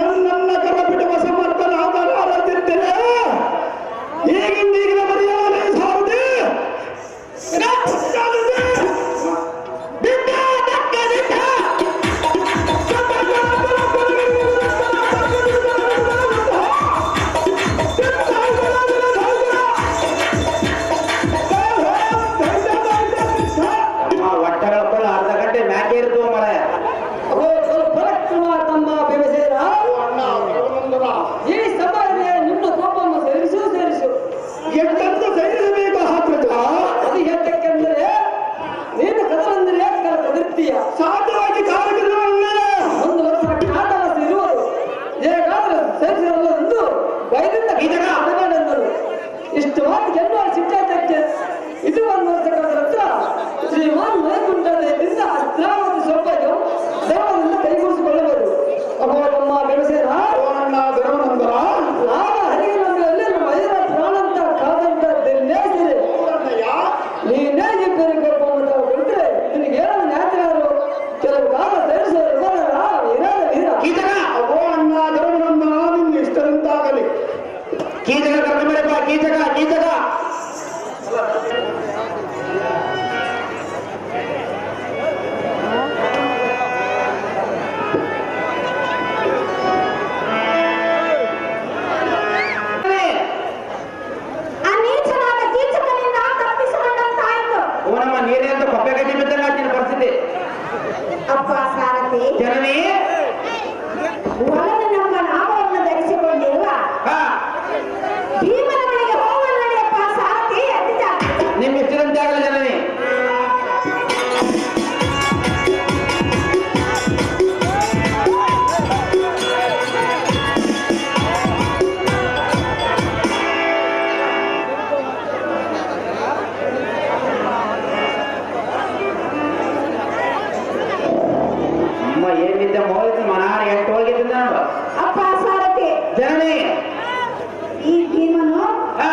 A: ಎನ್ನನ್ನ ಕರ ಬಿಡುವ ಸಮರ್ಥನಾಗಲಾರದಿದ್ದರೆ ಈಗಿನ ಮರ್ಯಾದೆ ಸಾರದೆ
B: ಒಟ್ಟಗಳ ಅರ್ಧ ಗಂಟೆ ಮ್ಯಾಕೆ ಇರ್ತವ ಮಳೆ
D: ತಮ್ಮ ಭೀಮಸೇನ ಈ ಸಭೆಯಲ್ಲಿ ನಿಮ್ಮ ಕೋಪವನ್ನು ಸೇರಿಸು
A: ಎಷ್ಟಂತ ಸೈರಿಸಬೇಕು ಹಾಕೃತ
D: ಅದು ಯಾಕೆಂದರೆ ನೀನು ಕದಲಂದರೆ ಕದರ್ತೀಯ
A: ಸಾಧ್ಯವಾಗಿ ಕಾರ್ಯಕ್ರಮವನ್ನೇ
D: ಒಂದು ವರ್ಷ ಕಾಟವಾಸ ಇರುವುದು ಹೇಗಾದರೂ ಸೇರಿಸಿರಲ್ಲ ಎಂದು ಭಯದಿಂದ ಅದನ್ನೆಂದರು ಇಷ್ಟು ಮಾತು ಗೆಲ್ಲುವ ಶಿಕ್ಷಾಚಾರ್ಯ ಇದು ಒಂದು ವರ್ಷ ಕಾಲದ ಹತ್ರ ಶ್ರೀಮಾನ್ ಮೈಕುಂಠದಿಂದ ಅಸ್ತ್ರಾವತಿ ಸ್ವಲ್ಪ ದೇವರಿಂದ ಕೈಗೂಡಿಸಿಕೊಳ್ಳಬಹುದು ಅಬ್ಬ ನಮ್ಮ ಭೀಮಸೇನ
A: ಅಣ್ಣ ಧರ್ಮನಂದರ
D: ಆಗ ಹರಿಗಿನಲ್ಲಿ ನಮ್ಮ ಐದರ ಪ್ರಾಣ ಅಂತ ಕಾದಂತ ನೇಸಿದೆ ನೀನೇ ಈ ಬೇರೆ ಕೋಪವನ್ನು ಕೊಟ್ಟರೆ ನಿನಗೆ ಏನೋ ನ್ಯಾಯರು ಕೆಲವು ಕಾಲ ಸೇರಿಸೋರು
B: ಕೀಚಕ
A: ಅವೋ ಅಣ್ಣ ಧರ್ಮನಂದನ ನಿನ್ನ ಇಷ್ಟದಂತಾಗಲಿ.
B: ಕೀಚಕ ಕರ್ಕ ಮೇಲೆಪ್ಪ ಕೀಚಕ ಕೀಚಕ
C: ಆ ನೀಚನಾದ ಕೀಚಕನಿಂದ ತಪ್ಪಿಸಿಕೊಂಡಂತಾಯಿತು.
B: ಓನಮ್ಮ ನೀರೇ ಅಂತ ಕೊಪ್ಪೆ ಗಡ್ಡಿ ಬಿದ್ದಂಗ ನಿನ್ನ ಪರಿಸ್ಥಿತಿ
C: ಅಪ್ಪ ಸಾರಥಿ,
B: ಜನನಿ
C: ಒಳಗೆ ನಮ್ಮ ನಾಮವನ್ನು ಧರಿಸಿಕೊಂಡಿರುವ
B: ಹಾ
C: ಭೀಮನ ಬಳಿಗೆ ಹೋಗಲು ನಡೆಯಪ್ಪ ಸಾರಥಿ ಅಡ್ಡಿದ.
B: ನಿಮ್ ಇಷ್ಟದಂತೆ ಆಗಲ್ಲ ಜನನಿ ಅಮ್ಮ ಏನಿದ್ದ ಹೋಗಿದ್ದು ಮನಾರ ಎಂಟು ಹೋಗಿದ್ದ ನೋಡು
C: ಅಪ್ಪ ಸಾರಥಿ,
B: ಜನನಿ
C: ಈ ಭೀಮನು
B: ಹಾ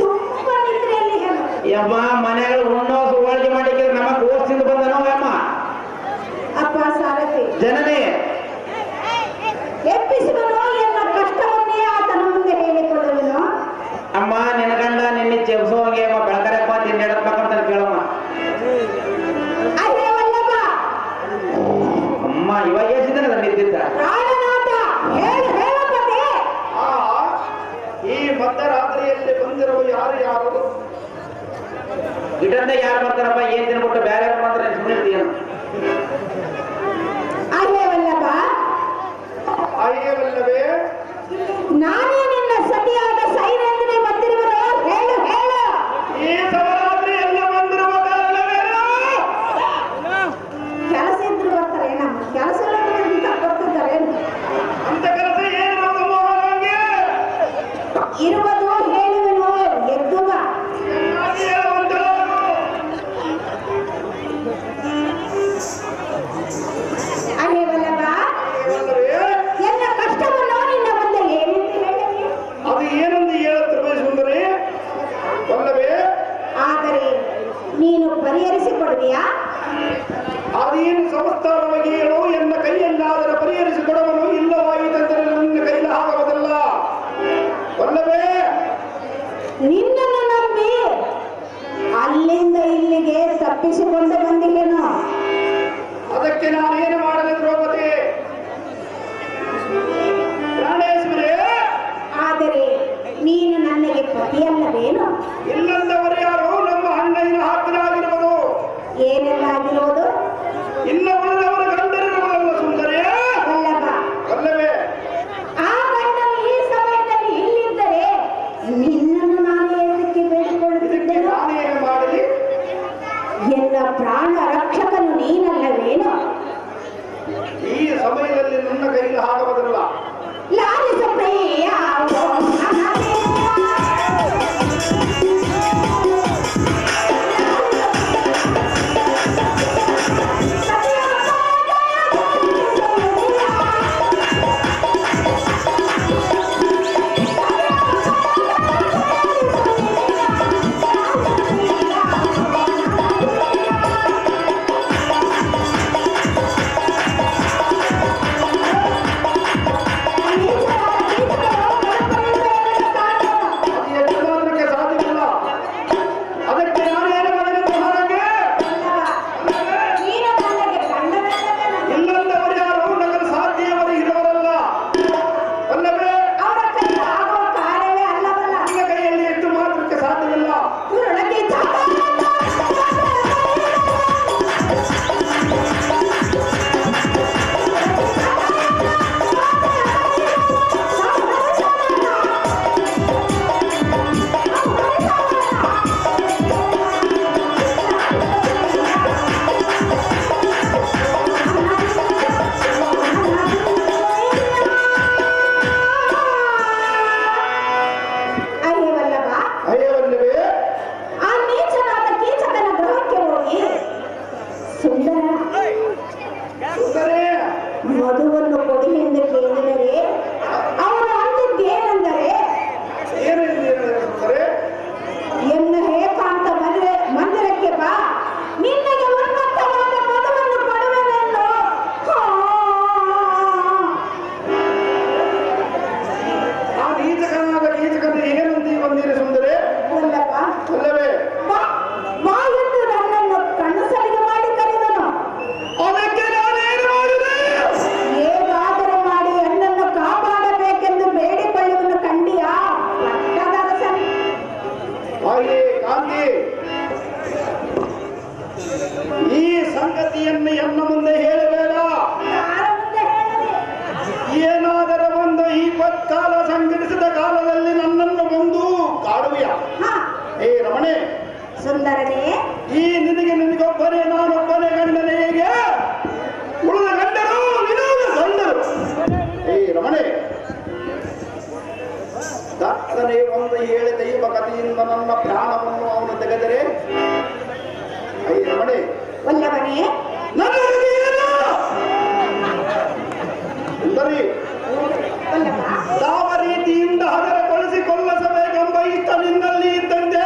C: ತುಂಬ ನಿದ್ರೆಯಲ್ಲಿ ಹೇಳು.
B: ಯಮ್ಮ ಮನೆಗಳು ಉಣ್ಣೋಸು ಹೋಳಿಗೆ ಮಾಡಿಕ್ಕೆ ನಮ್ಮ ಕೋರ್ಸಿಂದ ಬಂದನೋ ಯಮ್ಮ
C: ಅಪ್ಪ ಸಾರಥಿ,
B: ಜನನಿ
C: ಎಪ್ಪಿಸುವನು ಎನ್ನ ಕಷ್ಟವನ್ನೇ ಆತನ ಮುಂದೆ ಹೇಳಿಕೊಳ್ಳುವನು.
B: ಅಮ್ಮ ನಿನ್ನ ಗಂಡ ನಿನ್ನೆ ಚೆಬ್ಸೋಂಗೆ ಅಮ್ಮ ಬೆಳಕರಪ್ಪ ತಿಂಡಿಡಬೇಕಂತ ಕೇಳಮ್ಮ
C: ಅದೇ ವಲ್ಲಭ,
B: ಅಮ್ಮ ಇವಾಗ ಎಷ್ಟಿದ್ದಾನೆ ನಿಂತಿದ್ದ
C: ಪ್ರಾಣನಾಥ, ಹೇಳಪತಿ.
A: ಆ ಈ ಮಧ್ಯರಾತ್ರಿಯಲ್ಲಿ ಬಂದಿರುವ ಯಾರು
B: ಗಿಡಂದ ಯಾರು ಬರ್ತಾರಪ್ಪ ಏನ್ ತಿನ್ಬಿಟ್ಟು ಬೇರೆ ಯಾರು ಬಂದ್ರೆ ಸುಮ್ಮನೆ ಏನು
C: ಅದೇ ವಲ್ಲಭ,
A: ಅಯ್ಯವಲ್ಲವೇ
C: ನಾನೇ ನಿನ್ನ ಸತಿಯಾದ ಸೈನೇಂದ್ರೇ ಬಂದಿರುವುದು. ಹೇಳು.
A: ಈ ಸವರಾತ್ರಿಯಲ್ಲಿ ಬಂದಿರುವ ಕಾರಣವೇನು?
C: ಕೆಲಸ ಇದ್ರು ಬರ್ತಾರೆ, ನಮ್ಮ ಕೆಲಸ ಇಲ್ಲದ್ರಿಂದ ಬರ್ತಿದ್ದಾರೆ.
A: ಅಂತ ಕೆಲಸ ಏನು ಮೋಹನಂಗೆ
C: ಇರುವುದು ಹೇಳುವೆನು, ಎದ್ದುಗ.
A: ಚೆನ್ನಾಗಿ ಹೇಳುವಂತರು.
C: ಅದೇ ವಲ್ಲಭ,
A: ಅಯ್ಯವಲ್ಲವೇ
C: ಎಲ್ಲ ಕಷ್ಟವನ್ನು ನಿನ್ನ ಮುಂದೆ ಏನೆಂದು ಹೇಳಲಿ?
A: ಅದು ಏನೆಂದು ಹೇಳುತ್ತಿರುವ ಸುಂದರಿ ವಲ್ಲವೇ?
C: ಆದರೆ ನೀನು ಪರಿಹರಿಸಿಕೊಡುವಿಯಾ?
A: ಅದೇನು ಸಂಸ್ಥಾನವಾಗಿ ಹೇಳು, ಎನ್ನ ಕೈಯಲ್ಲಾದರೆ ಪರಿಹರಿಸಿಕೊಡುವನು, ಇಲ್ಲವಾಯಿತೆಂದರೆ ನನ್ನ ಕೈಲ ಆಗುವುದಿಲ್ಲ ವಲ್ಲವೇ.
C: ನಿನ್ನನ್ನು ನಂಬಿ ಅಲ್ಲಿಂದ ಇಲ್ಲಿಗೆ ತಪ್ಪಿಸಿಕೊಂಡು ಬಂದಿದ್ದೇನು.
A: ಅದಕ್ಕೆ ನಾನೇನು ಮಾಡಲಿ ದ್ರೌಪದಿ? ಪ್ರಾಣೇಶ್ವರೇ,
C: ಆದರೆ ನೀನು ನನಗೆ ಪತಿಯಲ್ಲವೇನು?
A: ಇಲ್ಲಂದವರು ಯಾರು? ನಮ್ಮ ಅಣ್ಣನ ಹಾಕಿನಾಗಿರುವುದು.
C: ಏನೆಲ್ಲ ಆಗಿರುವುದು?
A: ಇನ್ನ ಉಳಿದವರ ಗಂಡರಿರುವುದಲ್ಲ ಸುಂದರಿ
C: ವಲ್ಲಭ,
A: ವಲ್ಲವೇ.
C: ಆ ಗಂಡನು ಈ ಸಮಯದಲ್ಲಿ ಇಲ್ಲಿದ್ದರೆ ನಿನ್ನನ್ನು ನಾನು ಏತಕ್ಕೆ
A: ಇದಕ್ಕೆ
C: ಬೇಡಿಕೊಳ್ಳುತ್ತಿದ್ದೆನು?
A: ನಾನೇನು ಮಾಡಲಿ?
C: ಎನ್ನ ಪ್ರಾಣ ರಕ್ಷಕನು ನೀನಲ್ಲವೇನು?
A: ಈ ಸಮಯದಲ್ಲಿ ನನ್ನ ಕೈಲಿ ಆಗುವುದಿಲ್ಲ.
C: ಲಾಲಿಸ ಪ್ರಿಯ
A: ತಾಯಿಯೇ ಕಾಂತಿ, ಈ ಸಂಗತಿಯನ್ನು ಎನ್ನ ಮುಂದೆ ಹೇಳಬೇಡ. ಏನಾದರೂ ಒಂದು ಈ ಕಾಲ ಸಂಘಟಿಸಿದ ಕಾಲದಲ್ಲಿ ನನ್ನನ್ನು ಬಂದು ಕಾಡುವೆಯ? ರಮಣೆ
C: ಸುಂದರನೇ,
A: ಈ ನಿನಗೊಬ್ಬನೇ ನಾನೊಬ್ಬನೇ ಗಂಡನೇ ಹೇಗೆ? ಉಳಿದ ಗಂಡರು ನಿನಗೆ ಗಂಡರು. ರಮಣೆ, ದತ್ತನೇ ಒಂದು ಹೇಳಿ ದೈವ ಕಥೆಯಿಂದ ನನ್ನ ಪ್ರಾಣವನ್ನು ಅವನು ತೆಗೆದರೆ, ರಮಣೆ
C: ವಲ್ಲಭನೇ,
A: ನನ್ನ ಸುಂದರಿ, ಯಾವ ರೀತಿಯಿಂದ ಹಗರಗೊಳಿಸಿಕೊಳ್ಳಸಬೇಕೆಂಬ ಇಷ್ಟ ನಿನ್ನಲ್ಲಿ ಇದ್ದಂತೆ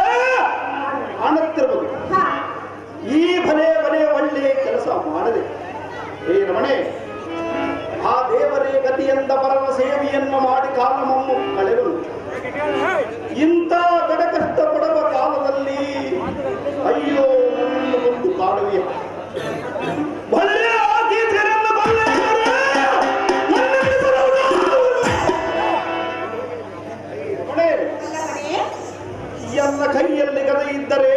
A: ಕಾಣುತ್ತಿರಬಹುದು. ಈ ಭಲೆ ಒಳ್ಳೆಯ ಕೆಲಸ ಮಾಡದೆ ರಮಣೆ, ಆ ದೇವರೇ ಗತಿಯಿಂದ ಬರವ ಸೇವೆಯನ್ನು ಮಾಡಿ ಕಾಲಮನ್ನು ಕಳೆದನು. ಇಂಥ ಕಡ ಕಷ್ಟ ಪಡುವ ಕಾಲದಲ್ಲಿ ಅಯ್ಯೋ ನನ್ನನ್ನು ಒಂದು ಕಾಡುವೆ. ಎಲ್ಲ ಕೈಯಲ್ಲಿ ಗದೆ ಇದ್ದರೆ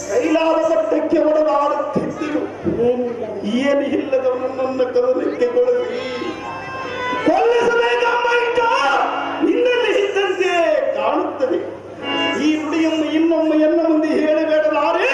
A: ಕೈಲಾದ ಪಟ್ಟಕ್ಕೆ ಒಡನಾಡುತ್ತಿದ್ದರು. ಏನು ಇಲ್ಲದವನನ್ನು ಕದಲಿಕ್ಕೆ ಕೊಡವಿ ಕೊಲ್ಲಿಸಬೇಕೆಂಬ ಇಷ್ಟ ನಿನ್ನಲ್ಲಿ ಇದ್ದಂತೆ ಕಾಣುತ್ತದೆ. ಈ ನುಡಿಯನ್ನು ಇನ್ನೊಮ್ಮೆ ಎನ್ನ ಮುಂದೆ ಹೇಳಬೇಡಲಾರೆ.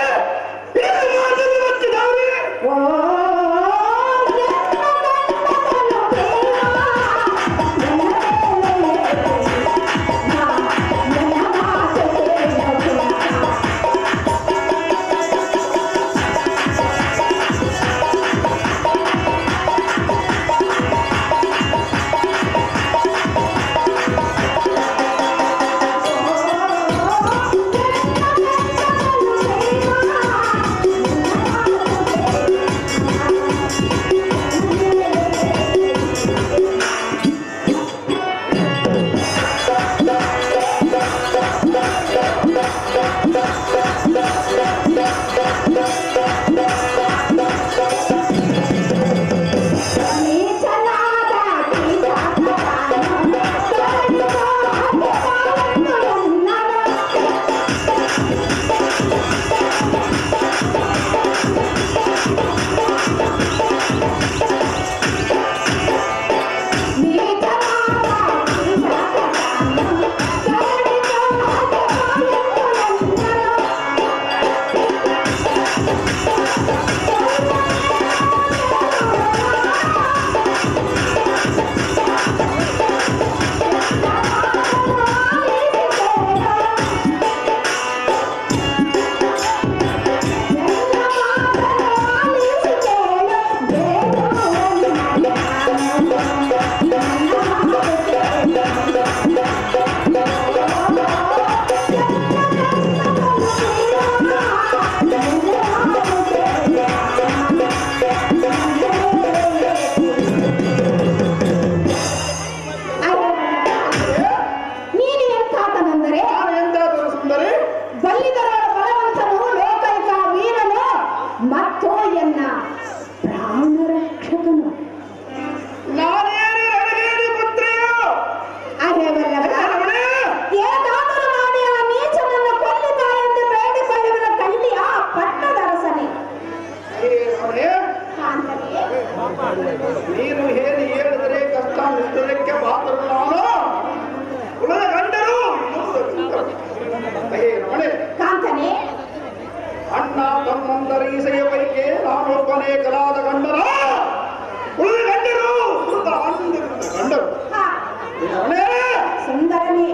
A: ನೀನು ಹೇಳಿ ಹೇಳಿದರೆ ಕಷ್ಟ ನಿಸ್ತರಕ್ಕೆ ಪಾತ್ರ ನಾನು ಉಳಿದ ಗಂಡರು ರಮಣೆ
C: ಕಾಂತನೇ,
A: ಅಣ್ಣ ತಮ್ಮಂದರೀಸೆಯ ಪೈಕಿ ನಾನೊಬ್ಬನೇ ಕಲಾದ ಗಂಡನ ಉಳಿದ ಗಂಡರು ಗಂಡರು ರಮಣೆ
C: ಸುಂದರನೇ,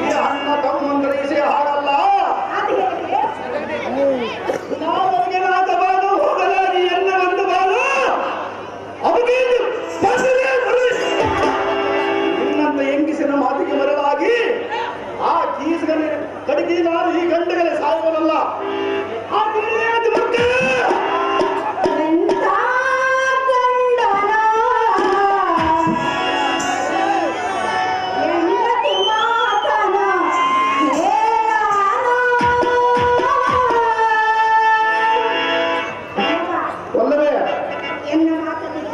A: ಈ ಅಣ್ಣ ತಮ್ಮಂದರೀಸೆ ಹಾಗಲ್ಲ. ನಾವರಿಗೆ ನಾದಬಾರದು ಹೋಗಲಾಗಿ ಎನ್ನ ಒಂದು ಬಾಲು ಅವರಿಗೆ ನಿನ್ನಂತ ಹೆಂಗಿಸಿನ ಮಾತಿಗೆ ಮರಳಾಗಿ ಆ ಕೀಸ್ಗನೆ ಕಡಿಗೆ ನಾನು ಈ ಗಂಡಗಳೇ ಸಾಯುವನಲ್ಲ. ಆ
C: ಎನ್ನ ಮಾತನ್ನು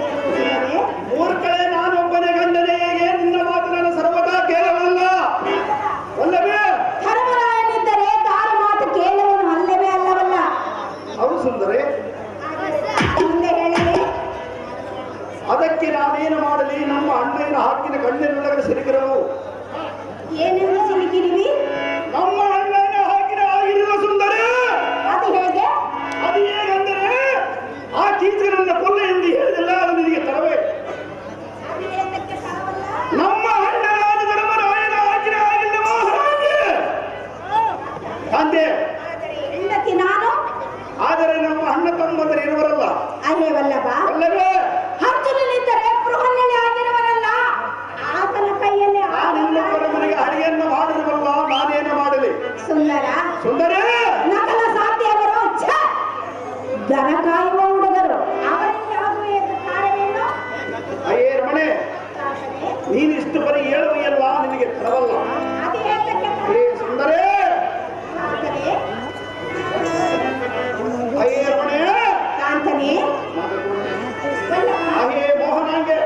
A: ನಾನೇನು ಮಾಡಲಿ? ನಮ್ಮ ಅಣ್ಣನ ಹಾಕಿನ ಕಣ್ಣಿನೊಳಗಡೆ ಸಿಲುಕಿರವು.
C: ಏನೆಂದು ಸಿಲುಕಿರುವಿ?
A: ನಮ್ಮ ಅಣ್ಣನ ಹಾಕಿನ ಆಗಿರುವ ಸುಂದರ.
C: ಅದು ಹೇಗೆ?
A: ಅದು ಹೇಗೆಂದರೆ ಆ ಕೀಚಕನನ್ನ ಕೊಲ್ಲೆ ಎಂದು ಹೇಳಿದೆಲ್ಲ ಅದು ನಿನಗೆ ತರವೇ?
C: ಅದು ಹೇಳಕ್ಕೆ ಸಾಲವಲ್ಲ.
A: ನಮ್ಮ ಅಣ್ಣನಾದ ಧರ್ಮರಾಯನ ಹಾಕಿನ ಆಗಿಲ್ಲ ಮಹಾರಾಜೆ. ಅಂತೆ
C: ಆದರೆ ಹೆಂಡತಿ ನಾನು.
A: ಆದರೆ ನಮ್ಮ ಅಣ್ಣ ತಮ್ಮಂದರು ಇರುವರಲ್ಲ
C: ಅಲ್ಲೇವಲ್ಲವ?
A: ಅಲ್ಲವೇ?
C: ಅರ್ಜುನನಿದ್ದರೆ ಬೃಹನ್ನಳಿ ಆಗಿರುವನಲ್ಲ, ಆತನ ಕೈಯಲ್ಲಿ
A: ನಾನಿನ್ನೊಬ್ಬರ ಮನೆಗೆ ಅಡಿಗೆಯನ್ನು ಮಾಡಿರುವಲ್ಲ, ನಾನೇನು ಮಾಡಲಿ?
C: ಸುಂದರ
A: ಸುಂದರ
C: ನಕಲ ಸಾಧ್ಯವರು ದನ ಕಾಯುವ ಹುಡುಗರು, ಅವರಿಗೆ ಆಗುವ ಕಾರ್ಯವೇನು?
A: ಅಯ್ಯೇ ರಮಣೆ, ನೀನು ಇಷ್ಟು ಬರೀ ಹೇಳುವೆಯಲ್ಲ, ನಿನಗೆ ತರವಲ್ಲ.
C: ಅದು ಹೇಳಕ್ಕೆ
A: ಏ ಸುಂದರೇ,
C: ಆದರೆ
A: ಅಯ್ಯೇ ರಮಣೆ,
C: ಕಾಂತನೇ
A: ಅಯ್ಯೇ ಮೋಹನಾಂಗೆ,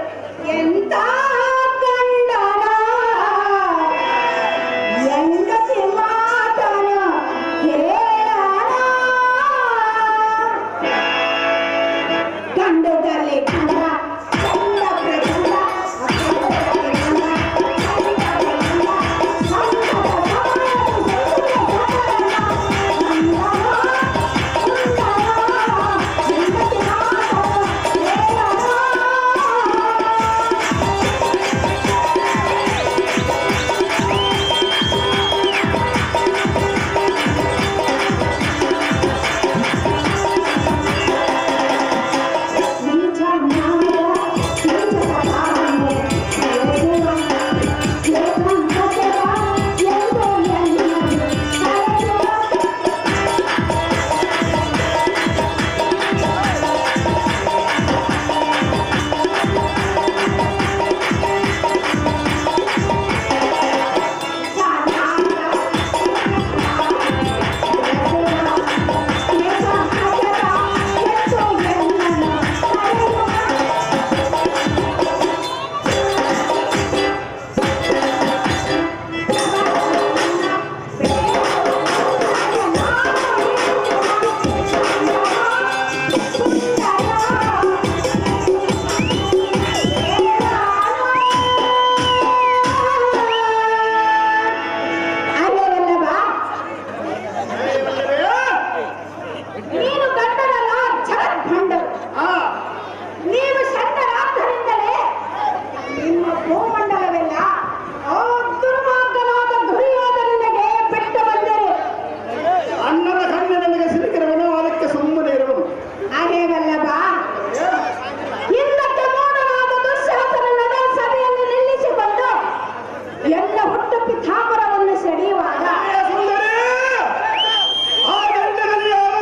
C: ಎಂತ ಗಂಡನ ಹೆಂಡತಿ ಮಾತನ ಹೇಳಣ, ಗಂಡದಲ್ಲಿ ಗಂಡ ಗಂಡ ಪ್ರಗಂಡ ನೀನು ಗಂಡರಲ್ಲ, ಜಗದ್ಭಂಡರು. ನೀವು ಷಂಡರಾದ್ದರಿಂದಲೇ ನಿಮ್ಮ ಭೂಮಂಡಲವೆಲ್ಲ ಆ ದುರ್ಮಾರ್ಗನಾದ ದುರ್ಯೋಧನನಿಗೆ ಬಿಟ್ಟು ಬಂದಿರಿ.
A: ಅಣ್ಣನ ಕಣ್ಣಿನೊಳಗೆ ಸಿಲುಕಿರುವನು, ಅದಕ್ಕೆ ಸುಮ್ಮನೆ ಇರುವನು.
C: ಹಾಗೇವಲ್ಲವ? ಹಿಂದಕ್ಕೆ ಮೂಢನಾದ ದುಶ್ಯಾಸನ ನಡೆ ಸಭೆಯನ್ನು ನಿಲ್ಲಿಸಿಕೊಂಡು ಎಲ್ಲ ಹುಟ್ಟು ಪಿತಾಂಬರವನ್ನು ಸೆಳೆಯುವಾಗ
A: ಅಯ್ಯೇ ಸುಂದರೇ, ಆ ಗಂಡನಲ್ಲಿ ಯಾವ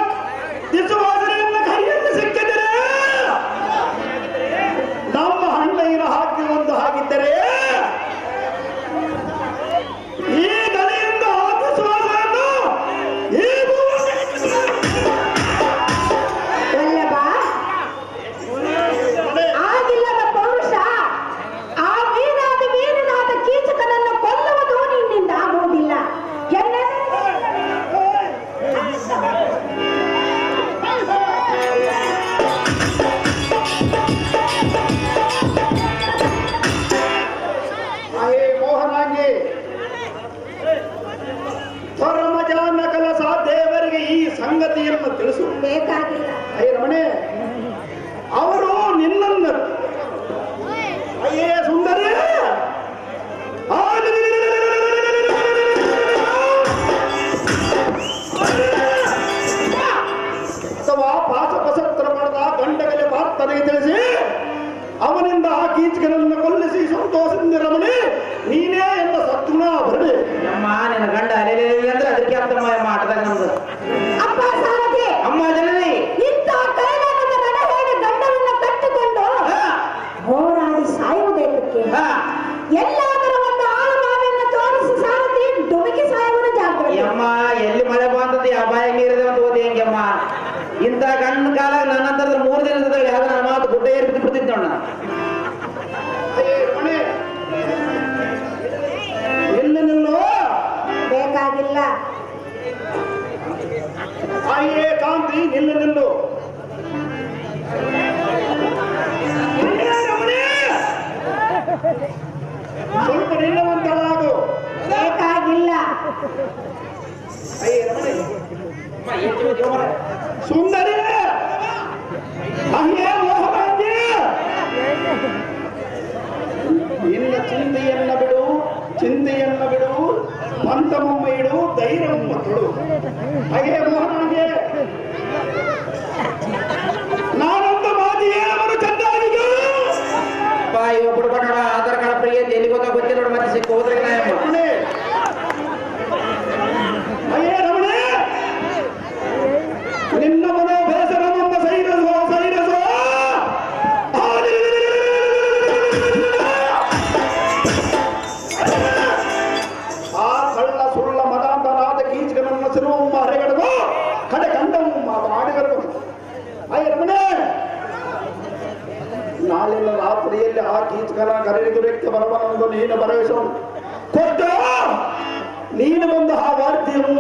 A: ದಿಸುವಾಸನೆಯನ್ನು ಕೈಯಲ್ಲಿ ಸಿಕ್ಕಿದರೆ ನಮ್ಮ ಅಣ್ಣಯ್ಯನ ಹಾಕಿ ಒಂದು ಹಾಗಿದ್ದರೆ ಈ ಗಲೆಯಿಂದ ಆ ದಿಸುವಾಸನೆಯನ್ನು ಈ
C: ವಲ್ಲಭ, ಆಗಿಲ್ಲದ ಪೌರುಷ ಆ ವೀರನಾದ ಕೀಚಕನನ್ನು ಕೊಲ್ಲುವುದು ನಿನ್ನಿಂದ ಆಗುವುದಿಲ್ಲ.
A: ಅಹೇ ಮೋಹನಾಂಗಿ, ಧರ್ಮಜ ನಕಲ ಸಾಧ್ಯವರಿಗೆ ಈ ಸಂಗತಿಯನ್ನು ತಿಳಿಸು.
C: ಬೇಕಾಗಿಲ್ಲ.
A: ಅಯ್ಯ ರಮಣೆ, ಅವರು ನಿನ್ನನ್ನು ಅಯ್ಯೇ ಸುಂದರಿ ಅಥವಾ ಪಾಶಪಸತ್ರ ಪಡೆದ ಗಂಡಗಲೆ ಮಾತನಿಗೆ ತಿಳಿಸಿ ಅವನಿಂದ ಆ ಕೀಚಕನನ್ನು ಕೊಲ್ಲಿಸಿ ಸಂತೋಷದಿಂದ ರಮಣಿ ನೀನೇ ಎಲ್ಲ ಸತ್ಗುಣ ಬರಲಿ.
B: ಅಮ್ಮ ನಿನ್ನ ಗಂಡ ಅಲೆ ಅಂದ್ರೆ ಅದಕ್ಕೆ ಅರ್ಥಮ್ಮ ಆಟದಾಗ ನಮ್ದು.
C: ಅಪ್ಪ ಸಾರಥಿ,
B: ಅಮ್ಮ ಜನನಿ
C: ಇಂಥ ಕೈಲಾಗದ ನಡಹೇಡಿ ಗಂಡನನ್ನು ಕಟ್ಟಿಕೊಂಡು ಹೋರಾಡಿ ಸಾಯುವುದಕ್ಕೆ ಎಲ್ಲಾದರೂ ಒಂದು ಆಳು ಮಾವಿಯನ್ನು ತೋರಿಸಿ ಸಾರಥಿ ಡುಮುಕಿ ಸಾಯುವುದು ಜಾಗ್ರತೆ.
B: ಅಮ್ಮ ಎಲ್ಲಿ ಮಳೆ ಬಂದದ್ದು ಅಪಾಯ ಮೀರಿದೆ ಅಂತ ಓದಿ ಹೆಂಗಮ್ಮ. ಇಂಥ ಗಂಡ ಕಾಲ ನನ್ನಂತರ 3 ದಿನದಲ್ಲಿ ಯಾವ್ದು ನನ್ನ ಮಾತು ಗುಡ್ಡ ಏರಿ ಬಿಡ್ತಿದ್ದ ನೋಡ.
A: ಅಯ್ಯೇ ರಮಣಿ, ಎಲ್ಲಿ ನಿಲ್ಲೋ
C: ಬೇಕಾಗಿಲ್ಲ.
A: ಅಯ್ಯೇ ಕಾಂತಿ ನಿಲ್ಲು ನಿಲ್ಲು. ಅಯ್ಯೇ ರಮಣಿ, ಚಿಂತೆಯನ್ನು ಬಿಡು, ಮಂತಮೊಮ್ಮ ಇಡು, ಧೈರ್ಯವನ್ನು ತೊಡು. ಹಾಗೆ ಮೋಹನಗೆ ನಾನೊಂದು ಮಾತು ಹೇಳವರು ಚಂದಾಗಿಗೆ
B: ಇವ ಬಿಡ್ಬೇಡ ನೋಡ, ಆಧಾರ್ ಕಾರ್ಡ್ ಫ್ರೀ ಅಂತ ಎಲ್ಲಿ ಗೊತ್ತಿಲ್ಲ ನೋಡು, ಮತ್ತೆ ಸಿಕ್ಕ ಹೋದ್ರೆ
A: ರಮಣೆ, ಅಯ್ಯೇ ರಮಣೆ, ನಿನ್ನ ಮನೋ ಬೇಸರ ನಮ್ಮ ಸೈರಸೋ ಸೈರಸೋ. ಆ ಕಳ್ಳ ಸುಳ್ಳ ಮದಾಂತನಾದ ಕೀಚಕನನ್ನ ಸಿರುವಮ್ಮ ಹರೆಗಡದು ಕಡೆ ಕಂಡವಮ್ಮ ಮಾಡಿದರು. ಅಯ್ಯ ರಮಣೆ, ನಾಳೆಲ್ಲ ರಾತ್ರಿಯಲ್ಲಿ ಆ ಕೀಚಕನ ಕರೆದು ವ್ಯಕ್ತಿ ಬರಬಾರದು ನೀನು ಭರವಸೆ ಕೊಟ್ಟು ನೀನು ಬಂದು ಆ ವಾರ್ತೆಯು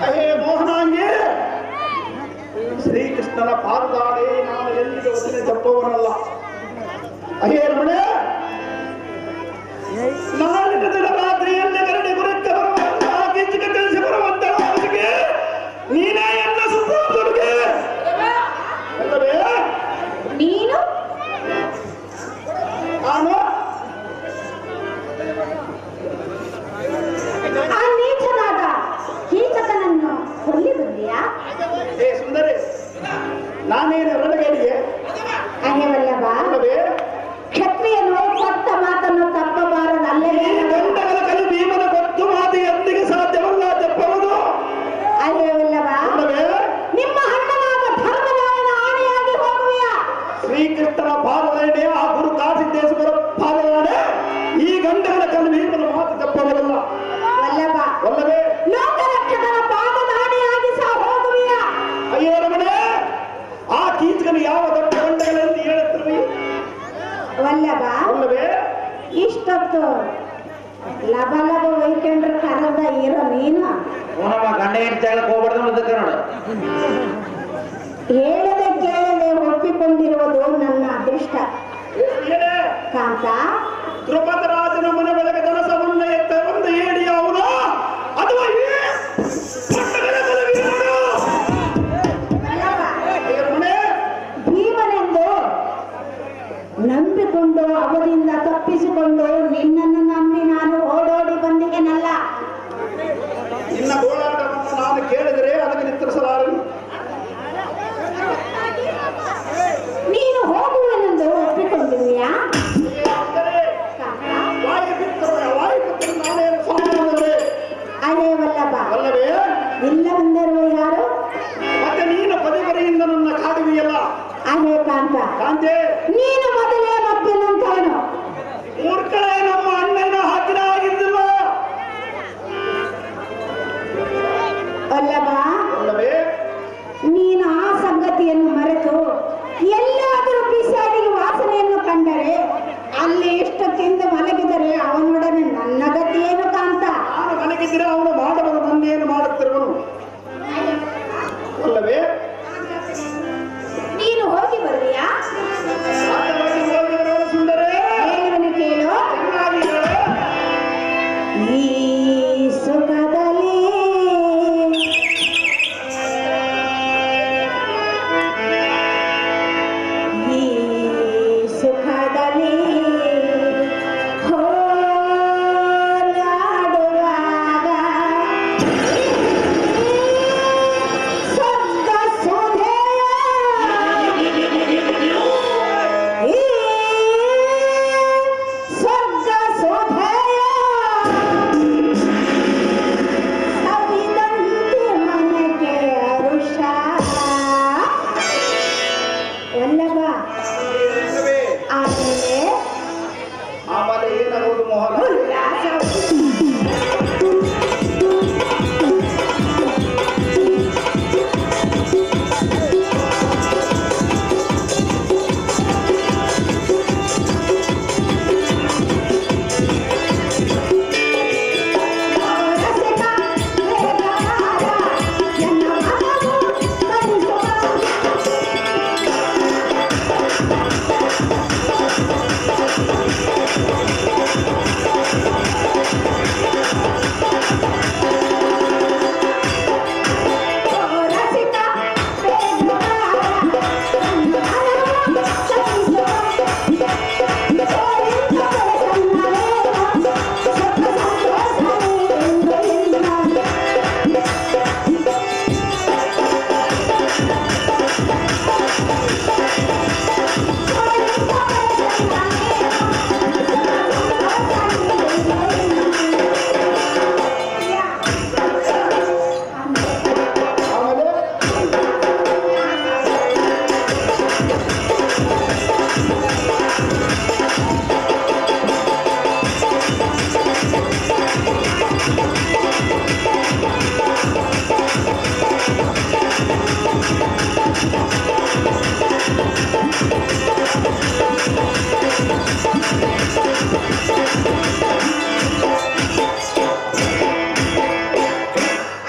A: ಅಹೇ ಮೋಹನಾಂಗಿ, ಶ್ರೀಕೃಷ್ಣನ ಪಾದದಾಡೆ ನಾನು ಎಲ್ಲಿಗೆ ವಚನೆ ತಪ್ಪುವನಲ್ಲ. ಅಹೇ ರಮಣೆ, ನಾಳಿನ ದಿನ ರಾತ್ರಿಯಲ್ಲಿ ಗರಡಿ ಗುರುಕ್ಕೆ ಬರುವಂತ ಕೀಚಕ ತಿಳಿಸಿ ಬರುವಂತ ಅವರಿಗೆ ನೀನೇ ಎಲ್ಲ ಸುತ್ತುವರಿಗೆ ಅಲ್ಲವೇ?
C: ನೀನು
A: ನಾನು
C: ಆ ನೀಚನಾದ ಕೀಚಕನನ್ನು ಕೊಲ್ಲಿ ಬಂದೆಯಾ?
A: ಏ ಸುಂದರಿ, ನಾನೇನು ರಣಗೇಡಿಗೆ
C: ಹಾಗೆವಲ್ಲವಾ?
A: ಅಲ್ಲವೇ?
C: ಕ್ಷತ್ರಿಯನು ಕೊಟ್ಟ ಮಾತನ್ನು ತಪ್ಪಬಾರದಲ್ಲವೇ?
A: ಈ ಗಂಡಗಳ ಕಲಿ ಭೀಮನ ಕೊಟ್ಟು ಮಾತು ಎಂದಿಗೆ ಸಾಧ್ಯವಲ್ಲ ತಪ್ಪಬಹುದು.
C: ಹಾಗೆವಲ್ಲವಾ?
A: ಅಲ್ಲವೇ?
C: ನಿಮ್ಮ ಅಣ್ಣನಾದ ಧರ್ಮರಾಯನ ಆಣೆಯಾಗಿ ಹೋಗುವೆಯಾ?
A: ಶ್ರೀಕೃಷ್ಣನ ಪಾದದಾಡೆ ಆ ಗುರು ಕಾಸಿದ್ದೇಶ್ವರ ಪಾದದಾಡೆ ಈ ಗಂಡಗಳ ಕಲಿ ಭೀಮನ ಮಾತು ತಪ್ಪವಲ್ಲ.
C: ವಲ್ಲಭ,
A: ಅಲ್ಲವೇ?
C: ಲೋಕರಕ್ಷಕನ ಪಾದದಾಣೆಯಾಗಿ ಸಹ ಹೋಗುವೆಯಾ?
A: ಅಯ್ಯೋ ರಮಣೆ, ಆ ಕೀಚಕನು ಯಾವ ದೊಡ್ಡ ಗಂಡಗಳೆಂದು ಹೇಳುತ್ತಿರುವಿ?
C: ವಲ್ಲಭ,
A: ಅಲ್ಲವೇ?
C: ಇಷ್ಟೊತ್ತು ಲಭ ಲಭ ವೈಕಂಡ್ರ ಕರದ ಇರೋ ನೀನು
B: ನಮ್ಮ ಗಂಡ ಹೆಂಡತಿ ಜಾಗಕ್ಕೆ ಹೋಗ್ಬಾರ್ದು ಅನ್ನೋದಕ್ಕೆ ನೋಡು.
C: ಹೇಳದೆ ಕೇಳದೆ ಒಪ್ಪಿಕೊಂಡಿರುವುದು ನನ್ನ ಅದೃಷ್ಟ.
A: ಏನೇ?
C: ಕಾಂತ,
A: ದ್ರುಪದ ರಾಜನ ಮನೆ ಒಳಗೆ ದನಸವನ್ನ ಎತ್ತ ಒಂದು ಏಡಿ ಅವನ ಅಥವಾ ಈ ಪಟ್ಟಣದ ಬಲವೀರನು?
C: ವಲ್ಲಭ,
A: ಅಯ್ಯೋ ರಮಣೆ,
C: ಭೀಮನೆಂದು ನಂಬಿಕೊಂಡು ಅವರಿಂದ ತಪ್ಪಿಸಿಕೊಂಡು ನಿನ್ನನ್ನು ನಂಬಿ ನಾನು ಓಡೋಡಿ ಬಂದಿಗೆನಲ್ಲ.
A: ನಿನ್ನ ಗೋಳಾಟವನ್ನು ನಾನು ಕೇಳಿದರೆ ಅದಕ್ಕೆ ನಿತ್ತರಿಸಲಾರನು.
C: ನೀನು ಹೋಗುವೆನೆಂದು ಒಪ್ಪಿಕೊಂಡಿರುವೆಯಾ?
A: ಅಂದರೆ
C: ಕಾಂತ,
A: ವಾಯುಪುತ್ರ ನಾನೇನು ಸ್ವಾಮಿಯಾದರೆ
C: ಅದೇ ವಲ್ಲಭ,
A: ಅಲ್ಲವೇ?
C: ಇಲ್ಲವೆಂದರು ಯಾರು?
A: ಮತ್ತೆ ನೀನು ಪದಿಪರಿಯಿಂದ ನನ್ನ ಕಾಡುವಿಯಲ್ಲ
C: ಅದೇ ಕಾಂತ,
A: ಕಾಂತೆ.
C: ನೀನು ಮೊದಲೇ ಒಪ್ಪಿನಂತಾನು.
A: ಮೂರ್ಖಳೇ, ನಮ್ಮ ಅಣ್ಣನ ಹತ್ತಿರ ಆಗಿದ್ದಿಲ್ಲ
C: ವಲ್ಲಭ,
A: ಅಲ್ಲವೇ?
C: ನೀನು ಆ ಸಂಗತಿಯನ್ನು ಮರೆತು ಎಲ್ಲಾದರೂ ಬಿಸಾಡಿಗೆ ವಾಸನೆಯನ್ನು ಕಂಡರೆ ಅಲ್ಲಿ ಇಷ್ಟು ತಿಂದು ಮಲಗಿದರೆ ಅವನೊಡನೆ ನನ್ನ ಗತಿಯೇನು ಕಾಂತ?
A: ನಾನು ಮನೆಗಿದ್ದರೆ ಅವನು ಮಾಡಬಲ್ಲ, ನನ್ನೇನು ಮಾಡುತ್ತಿರುವನು ಅಲ್ಲವೇ?
C: ನೀನು ಹೋಗಿ ಬರುವೆಯಾ?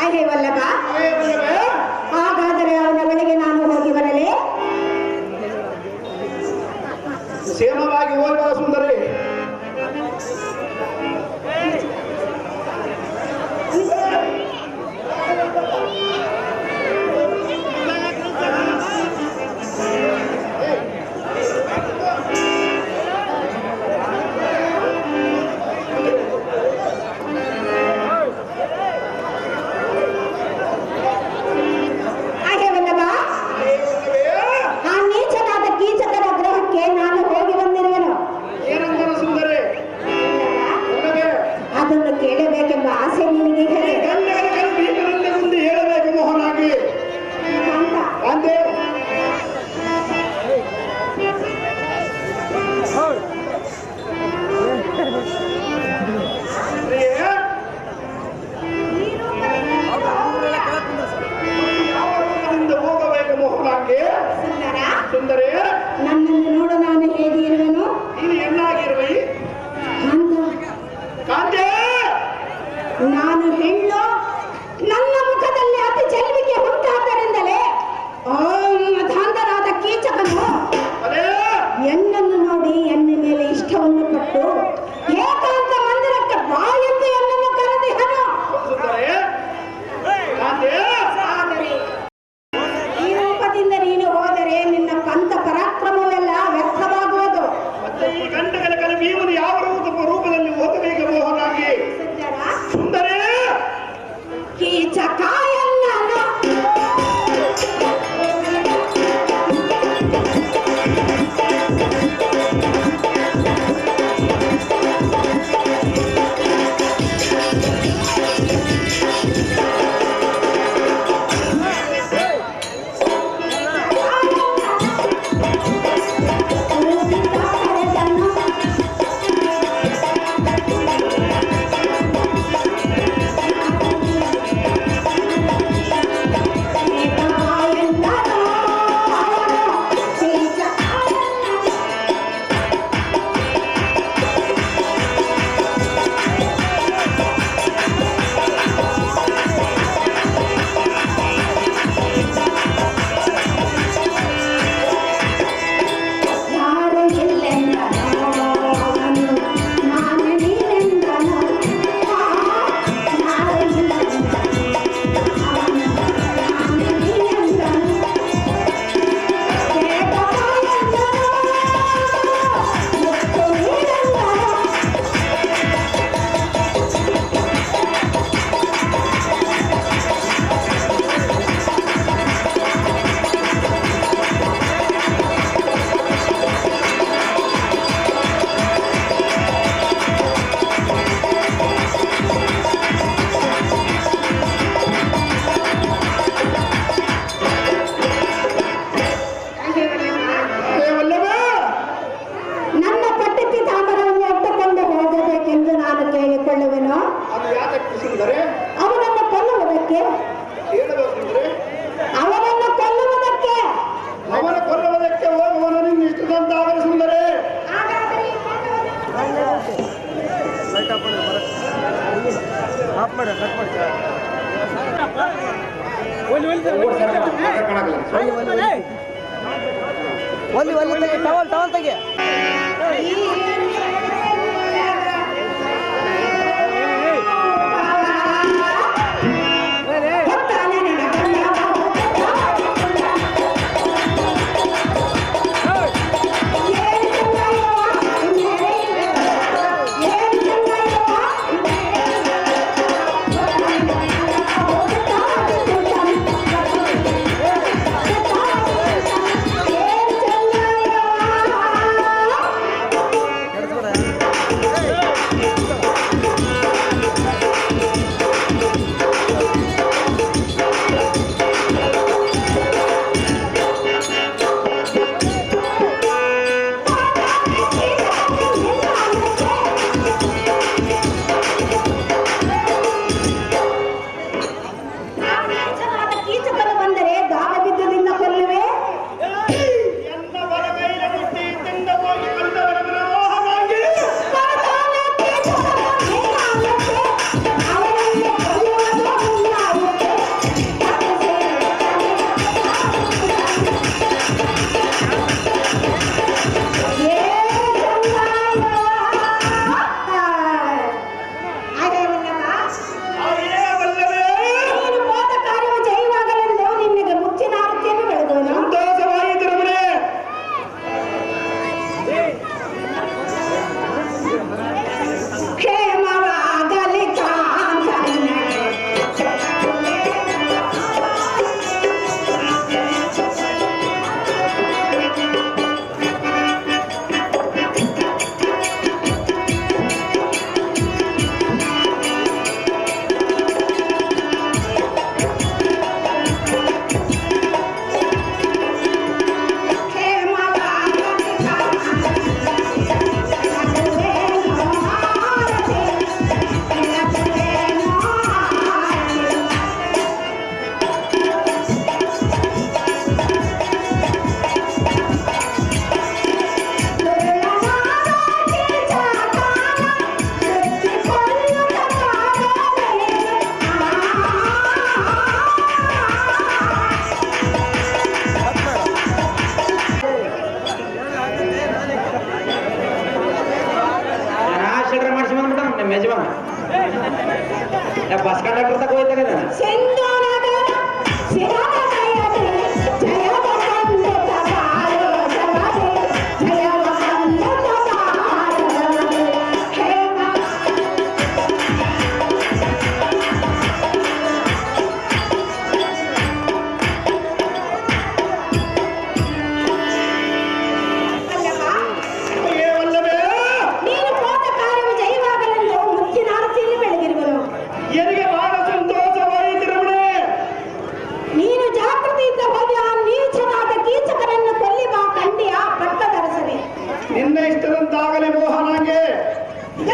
C: ಅಯ್ಯೇ ವಲ್ಲಭ, ಹಾಗಾದರೆ ಅವನ ಬಳಿಗೆ ನಾನು ಹೋಗಿ ಬರಲೇ?
A: ಕ್ಷೇಮವಾಗಿ ಹೋಗಿ ಬಾ ಸುಂದರಿ.
C: ಅಯ್ಯೇ ವಲ್ಲಭ, ಆ ನೀಚನಾದ ಕೀಚಕನ ಗ್ರಹಕ್ಕೆ ನಾನು ಹೋಗಿ ಬಂದಿರುವೆನು.
A: ಏನಂತಾನ ಸುಂದರಿ? ವಲ್ಲಭೆ,
C: ಅದನ್ನು ಕೇಳಬೇಕೆಂಬ ಆಸೆ ನಿನಗೆ ಹೇಳಿ
A: ಗಂಡಗಳ ಕೈ ಬೀಗರಲ್ಲೇ ಮುಂದೆ ಹೇಳಬೇಕು ಮೋಹನಾಗಿ
C: ಅಂತ.
A: ಅಂದೆ ಹೋಗಬೇಕು ಮೋಹನಾಗಿ.
C: ಸುಂದರ,
A: ಸುಂದರಿ,
C: ನನ್ನನ್ನು ನೋಡು, ನಾನು ಹೇಗೆ ಇರುವೆನು
A: ನೀನು ಹೆಣ್ಣಾಗಿರುವೆ.
C: ಅಂತ.
A: ಕಾಂತೆ,
C: ನಾನು ಹೆಣ್ಣು, ನನ್ನ ಮುಖದಲ್ಲಿ ಅತಿ ಚೆಲುವಿಗೆ ಉಂಟಾದ್ದರಿಂದಲೇ ಧಾಂತನಾದ ಕೀಚಕನು
A: ಅದೇ
C: ಎನ್ನನ್ನು ನೋಡಿ ಎನ್ನ ಮೇಲೆ ಇಷ್ಟವನ್ನು ಪಟ್ಟು ಏಕಾಂತ ಮಂದಿರಕ್ಕೆ ಬಾ ಎಂದು ಎನ್ನನ್ನು ಕರೆದಿಹನು.
A: ಸುಂದರಿ, ಕಾಂತೆ,
C: ಆದರೆ ಈ ರೂಪದಿಂದ ನೀನು ಹೋದರೆ ನಿನ್ನ ಪಂಥ ಪರಾಕ್ರಮವೆಲ್ಲ ವ್ಯರ್ಥವಾಗುವುದು.
A: ಮತ್ತೆ ಈ ಗಂಡಗಳ ಕಲೆ ಭೀಮನು ಯಾವ ರೂಪದಲ್ಲಿ ಹೋಗಬೇಕು ಮೋಹನಾಗಿ? ಸುಂದರಿ,
C: ಕೀಚಕ ಎನ್ನನು.
D: ಟವಲ್ ತೆಗೆ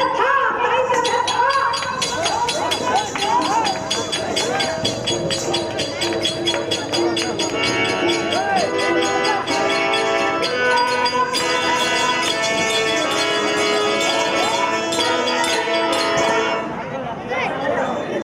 C: ವ್ಯರ್ಥ